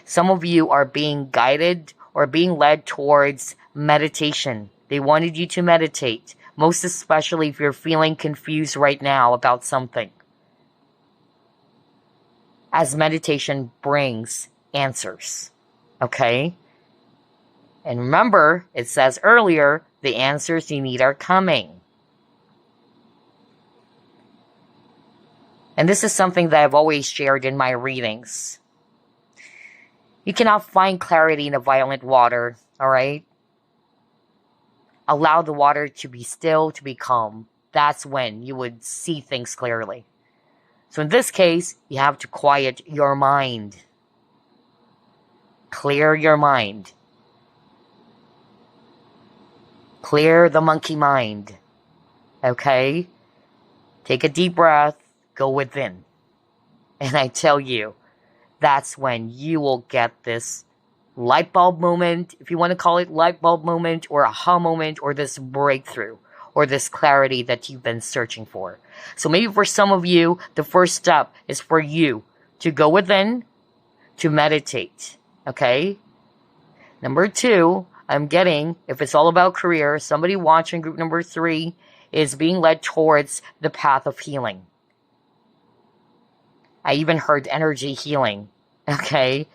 Some of you are being guided or being led towards meditation. They wanted you to meditate, most especially if you're feeling confused right now about something. As meditation brings answers, okay? And remember, it says earlier, the answers you need are coming. And this is something that I've always shared in my readings. You cannot find clarity in a violent water, all right? Allow the water to be still, to be calm. That's when you would see things clearly. So in this case, you have to quiet your mind. Clear your mind. Clear the monkey mind. Okay? Take a deep breath. Go within. And I tell you, that's when you will get this light bulb moment, if you want to call it light bulb moment or aha moment or this breakthrough or this clarity that you've been searching for. So maybe for some of you, the first step is for you to go within, to meditate, okay? Number 2, I'm getting, if it's all about career, somebody watching group number 3 is being led towards the path of healing. I even heard energy healing, okay?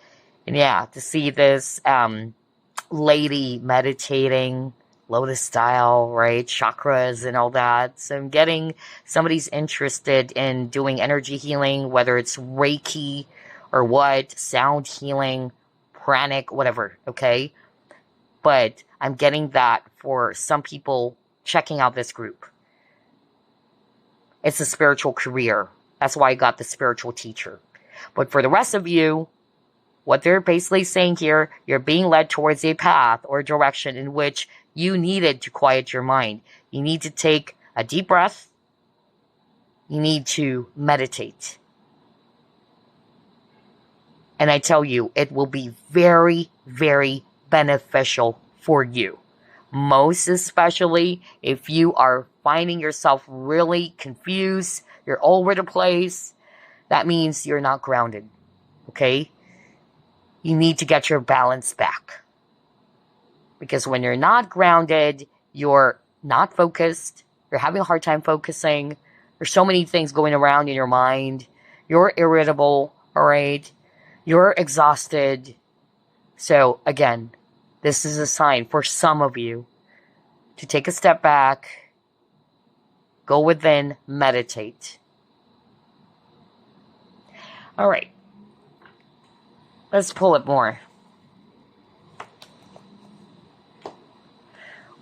And yeah, to see this lady meditating, lotus style, right? Chakras and all that. So I'm getting somebody's interested in doing energy healing, whether it's Reiki or what, sound healing, pranic, whatever, okay? But I'm getting that for some people checking out this group. It's a spiritual career. That's why I got the spiritual teacher. But for the rest of you, what they're basically saying here, you're being led towards a path or direction in which you needed to quiet your mind. You need to take a deep breath. You need to meditate. And I tell you, it will be very, very beneficial for you. Most especially if you are finding yourself really confused, you're all over the place, that means you're not grounded, okay? You need to get your balance back. Because when you're not grounded, you're not focused, you're having a hard time focusing, there's so many things going around in your mind, you're irritable, all right? You're exhausted. So again, this is a sign for some of you to take a step back, go within, meditate. All right, let's pull it more.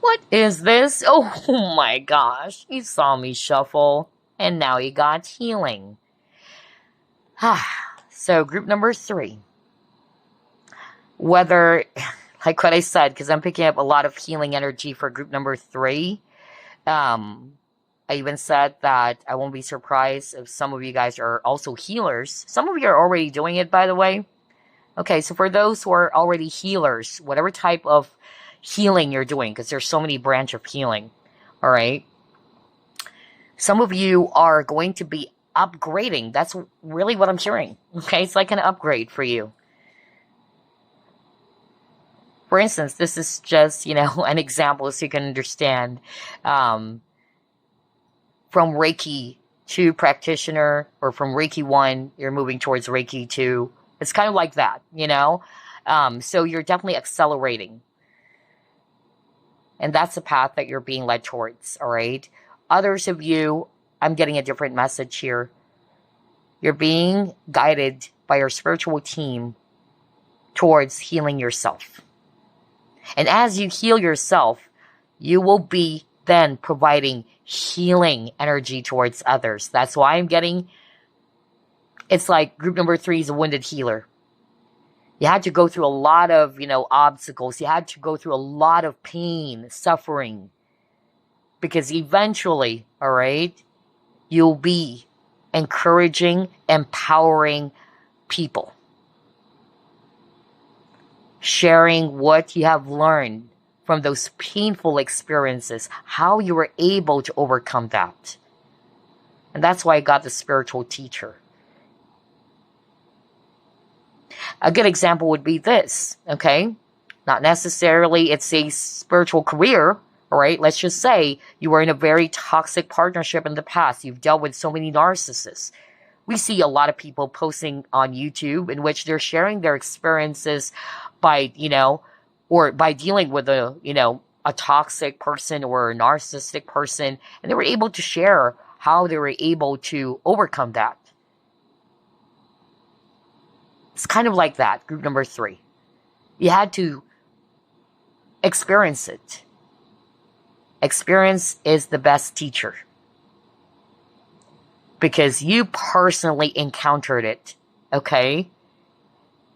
What is this? Oh my gosh, you saw me shuffle, and now you got healing. So group number 3. Whether, like what I said, because I'm picking up a lot of healing energy for group number 3. I even said that I won't be surprised if some of you guys are also healers. Some of you are already doing it, by the way. Okay, so for those who are already healers, whatever type of healing you're doing, because there's so many branches of healing, all right? Some of you are going to be upgrading. That's really what I'm hearing, okay? It's like an upgrade for you. For instance, this is just, an example so you can understand. From Reiki 2 practitioner, or from Reiki 1, you're moving towards Reiki 2. It's kind of like that, So you're definitely accelerating. And that's the path that you're being led towards, all right? Others of you, I'm getting a different message here. You're being guided by your spiritual team towards healing yourself. And as you heal yourself, you will be then providing healing energy towards others. That's why I'm getting, it's like group number 3 is a wounded healer. You had to go through a lot of, obstacles. You had to go through a lot of pain, suffering. Because eventually, all right, you'll be encouraging, empowering people. Sharing what you have learned from those painful experiences, how you were able to overcome that. And that's why I got the spiritual teacher. A good example would be this, okay? Not necessarily it's a spiritual career, all right? Let's just say you were in a very toxic partnership in the past. You've dealt with so many narcissists. We see a lot of people posting on YouTube in which they're sharing their experiences by, or by dealing with a toxic person or a narcissistic person, and they were able to share how they were able to overcome that. It's kind of like that, group number 3. You had to experience it. Experience is the best teacher. Because you personally encountered it, okay?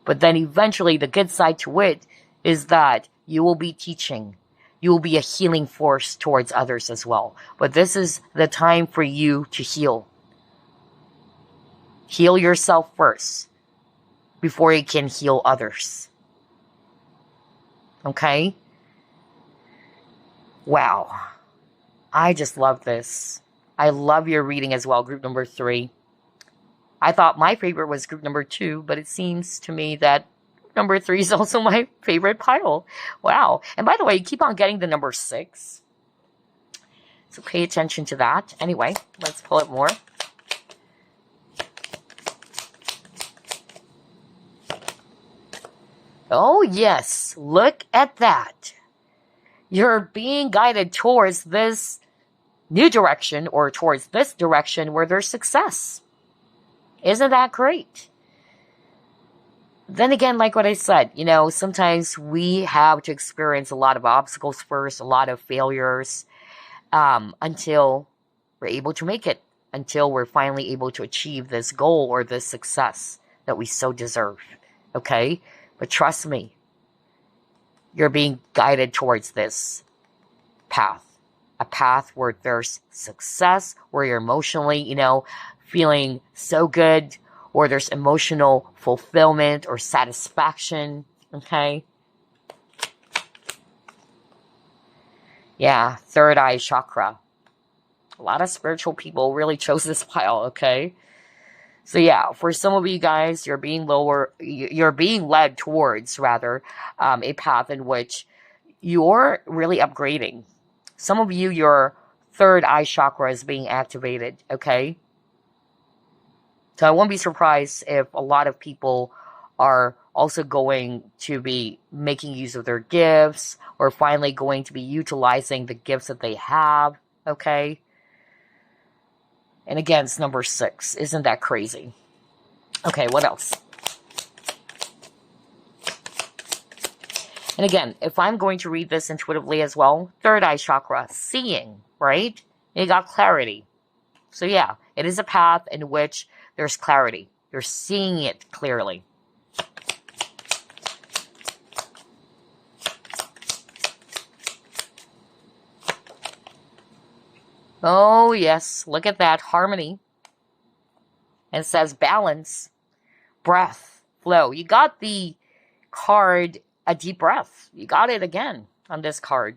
But then eventually the good side to it is that you will be teaching. You will be a healing force towards others as well. But this is the time for you to heal. Heal yourself first before you can heal others. Okay? Wow. I just love this. I love your reading as well, group number 3. I thought my favorite was group number 2, but it seems to me that number 3 is also my favorite pile. Wow. And by the way, you keep on getting the number 6. So pay attention to that. Anyway, let's pull it more. Oh, yes. Look at that. You're being guided towards this new direction, or towards this direction where there's success. Isn't that great? Then again, like what I said, sometimes we have to experience a lot of obstacles first, a lot of failures, until we're able to make it, until we're finally able to achieve this goal or this success that we so deserve. Okay? But trust me, you're being guided towards this path. A path where there's success, where you're emotionally, feeling so good, or there's emotional fulfillment or satisfaction, okay? Yeah, third eye chakra. A lot of spiritual people really chose this pile, okay? So yeah, for some of you guys, you're being led towards, rather, a path in which you're really upgrading. Some of you, your third eye chakra is being activated, okay? So I won't be surprised if a lot of people are also going to be making use of their gifts, or finally going to be utilizing the gifts that they have, okay? And again, it's number 6. Isn't that crazy? Okay, what else? And again, if I'm going to read this intuitively as well, third eye chakra, seeing, right? You got clarity. So yeah, it is a path in which there's clarity. You're seeing it clearly. Oh yes, look at that, harmony. And it says balance, breath, flow. You got the card, a deep breath. You got it again on this card.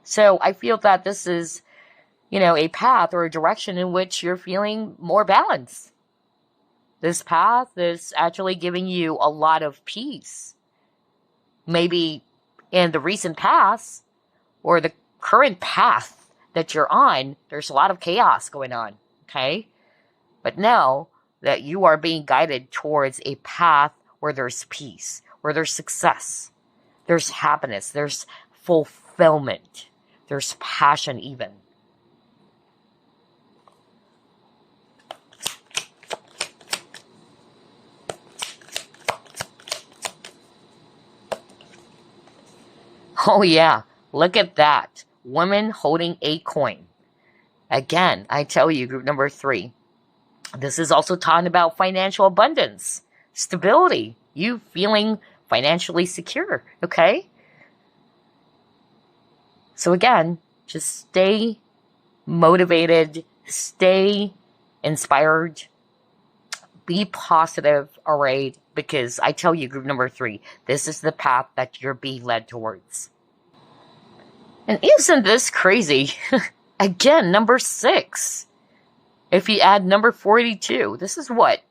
So I feel that this is, a path or a direction in which you're feeling more balanced. This path is actually giving you a lot of peace. Maybe in the recent past or the current path that you're on, there's a lot of chaos going on, okay? But now that you are being guided towards a path where there's peace, where there's success, there's happiness, there's fulfillment, there's passion even. Oh yeah, look at that. Woman holding a coin. Again, I tell you, group number 3. This is also talking about financial abundance, stability, you feeling financially secure, okay? So again, just stay motivated, stay inspired, be positive, all right? Because I tell you, group number 3, this is the path that you're being led towards. And isn't this crazy? Again, number 6. If you add number 42, this is what?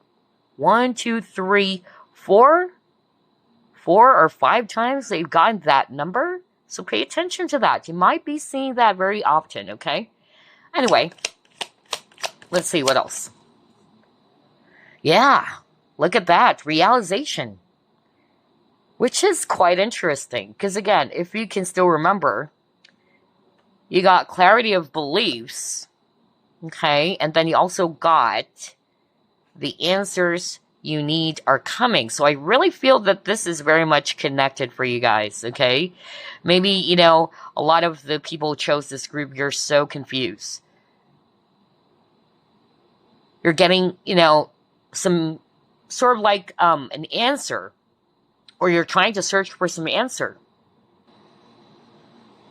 1, 2, 3, 4? 4 or 5 times they've gotten that number. So pay attention to that. You might be seeing that very often, okay? Anyway, let's see what else. Yeah, look at that. Realization. Which is quite interesting. Because again, if you can still remember, you got clarity of beliefs, okay? And then you also got the answers you need are coming. So I really feel that this is very much connected for you guys, okay? Maybe, a lot of the people who chose this group, you're so confused. You're getting, some sort of like an answer, or you're trying to search for some answer.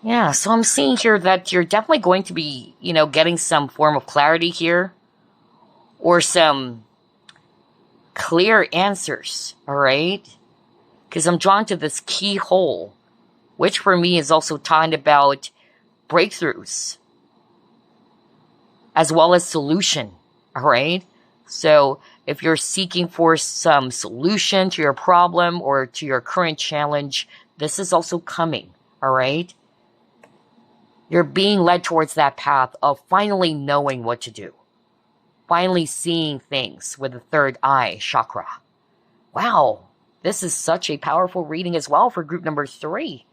Yeah, so I'm seeing here that you're definitely going to be, getting some form of clarity here, or some clear answers, all right? Because I'm drawn to this keyhole, which for me is also talking about breakthroughs, as well as solution, all right? So if you're seeking for some solution to your problem or to your current challenge, this is also coming, all right? You're being led towards that path of finally knowing what to do. Finally seeing things with the third eye chakra. Wow, this is such a powerful reading as well for group number 3.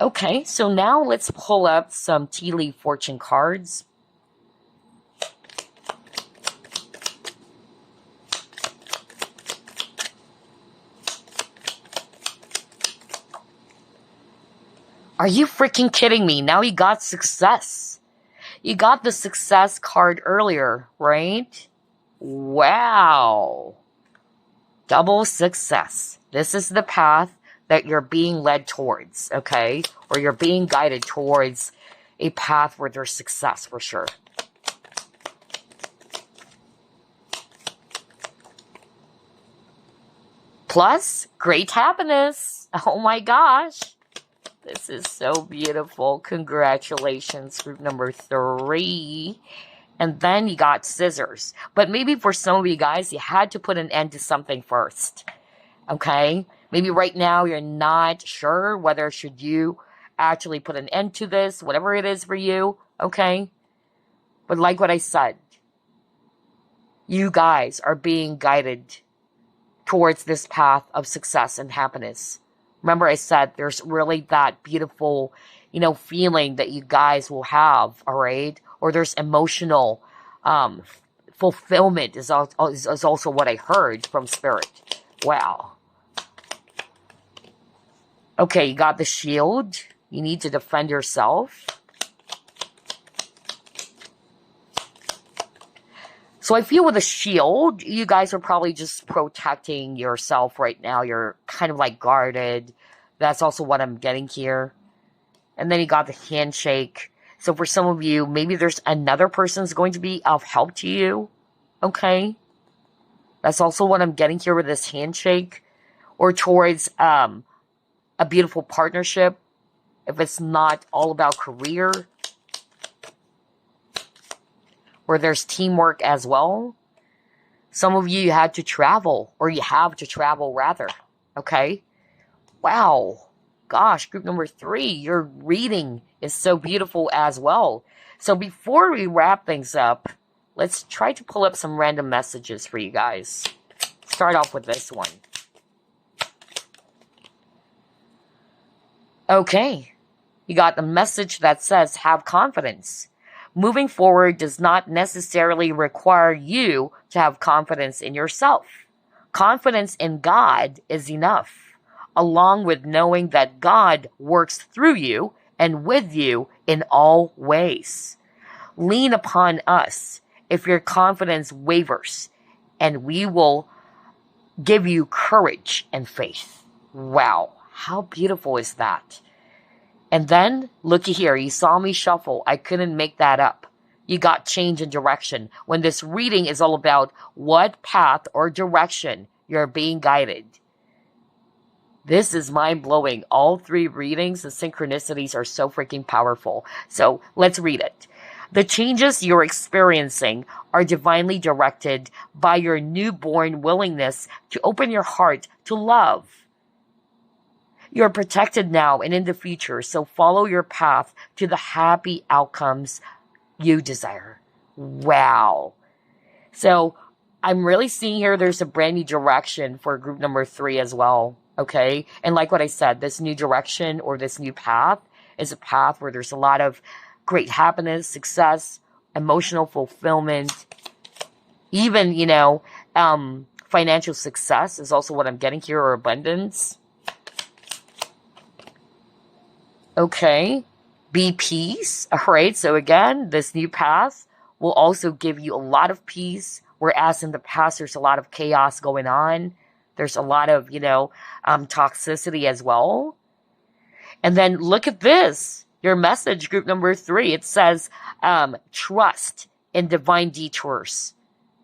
Okay, so now let's pull up some tea leaf fortune cards. Are you freaking kidding me? Now you got success. You got the success card earlier, right? Wow. Double success. This is the path that you're being led towards, okay? Or you're being guided towards a path where there's success for sure. Plus, great happiness. Oh my gosh. This is so beautiful. Congratulations, group number 3. And then you got scissors. But maybe for some of you guys, you had to put an end to something first. Okay? Maybe right now you're not sure whether should you actually put an end to this, whatever it is for you. Okay? But like what I said, you guys are being guided towards this path of success and happiness. Remember I said there's really that beautiful, feeling that you guys will have, all right? Or there's emotional fulfillment is also what I heard from Spirit. Wow. Okay, you got the shield. You need to defend yourself. So I feel with a shield, you guys are probably just protecting yourself right now. You're kind of like guarded. That's also what I'm getting here. And then you got the handshake. So for some of you, maybe there's another person's going to be of help to you. Okay? That's also what I'm getting here with this handshake. Or towards a beautiful partnership. If it's not all about career. Where there's teamwork as well. Some of you had to travel. Or you have to travel rather. Okay? Wow. Gosh, group number 3, your reading is so beautiful as well. So before we wrap things up, let's try to pull up some random messages for you guys. Start off with this one. Okay. You got the message that says, have confidence. Moving forward does not necessarily require you to have confidence in yourself. Confidence in God is enough, along with knowing that God works through you and with you in all ways. Lean upon us if your confidence wavers, and we will give you courage and faith. Wow, how beautiful is that? And then, looky here, you saw me shuffle. I couldn't make that up. You got change in direction. When this reading is all about what path or direction you're being guided. This is mind-blowing. All 3 readings, the synchronicities are so freaking powerful. So let's read it. The changes you're experiencing are divinely directed by your newborn willingness to open your heart to love. You're protected now and in the future, so follow your path to the happy outcomes you desire. Wow. So I'm really seeing here there's a brand new direction for group number 3 as well. Okay? And like what I said, this new direction or this new path is a path where there's a lot of great happiness, success, emotional fulfillment, even, financial success is also what I'm getting here, or abundance. Okay, be peace. All right, so again, this new path will also give you a lot of peace, whereas in the past there's a lot of chaos going on. There's a lot of, toxicity as well. And then look at this, your message, group number 3. It says, trust in divine detours.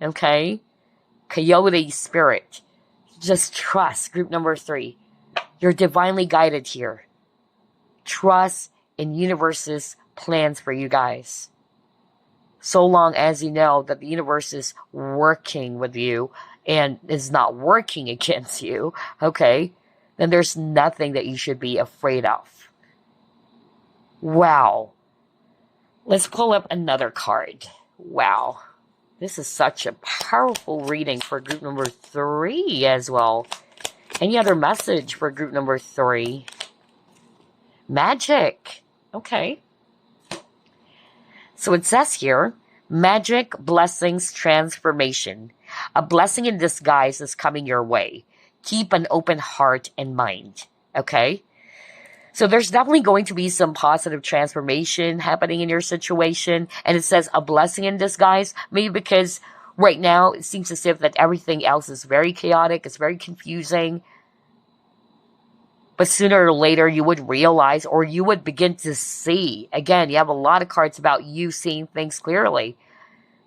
Okay, coyote spirit. Just trust, group number 3. You're divinely guided here. Trust in universe's plans for you guys. So long as you know that the universe is working with you and is not working against you, okay, then there's nothing that you should be afraid of. Wow. Let's pull up another card. Wow. This is such a powerful reading for group number 3 as well. Any other message for group number 3? Magic. Okay. So it says here, magic, blessings, transformation. A blessing in disguise is coming your way. Keep an open heart and mind. Okay? So there's definitely going to be some positive transformation happening in your situation. And it says a blessing in disguise. Maybe because right now it seems as if that everything else is very chaotic. It's very confusing. But sooner or later, you would realize, or you would begin to see, again, you have a lot of cards about you seeing things clearly,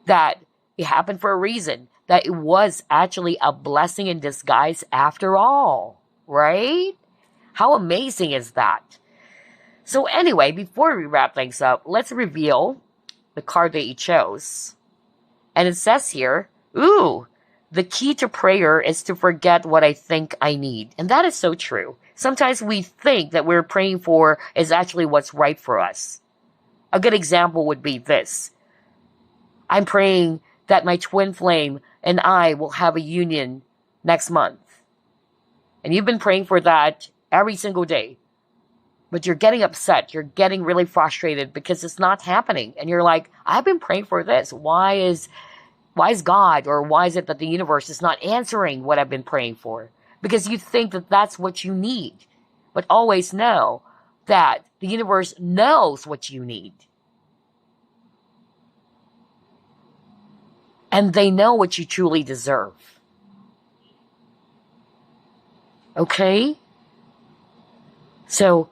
that it happened for a reason, that it was actually a blessing in disguise after all, right? How amazing is that? So anyway, before we wrap things up, let's reveal the card that you chose. And it says here, ooh, the key to prayer is to forget what I think I need. And that is so true. Sometimes we think that we're praying for is actually what's right for us. A good example would be this. I'm praying that my twin flame and I will have a union next month. And you've been praying for that every single day. But you're getting upset. You're getting really frustrated because it's not happening. And you're like, I've been praying for this. Why is God, or why is it that the universe is not answering what I've been praying for? Because you think that that's what you need. But always know that the universe knows what you need. And they know what you truly deserve. Okay? So,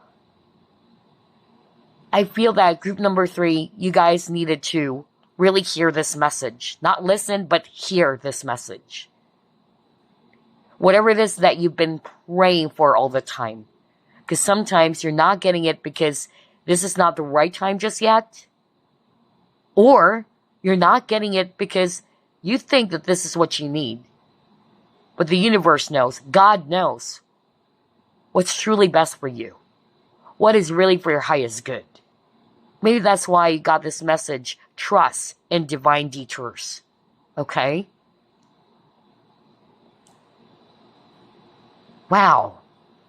I feel that group number 3, you guys needed to really hear this message. Not listen, but hear this message. Whatever it is that you've been praying for all the time. Because sometimes you're not getting it because this is not the right time just yet. Or you're not getting it because you think that this is what you need. But the universe knows, God knows what's truly best for you. What is really for your highest good. Maybe that's why you got this message, trust in divine detours. Okay? Wow.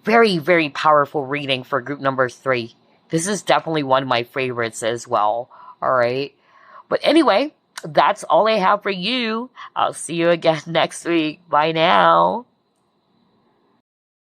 Very, very powerful reading for group number 3. This is definitely one of my favorites as well. Alright? But anyway, that's all I have for you. I'll see you again next week. Bye now.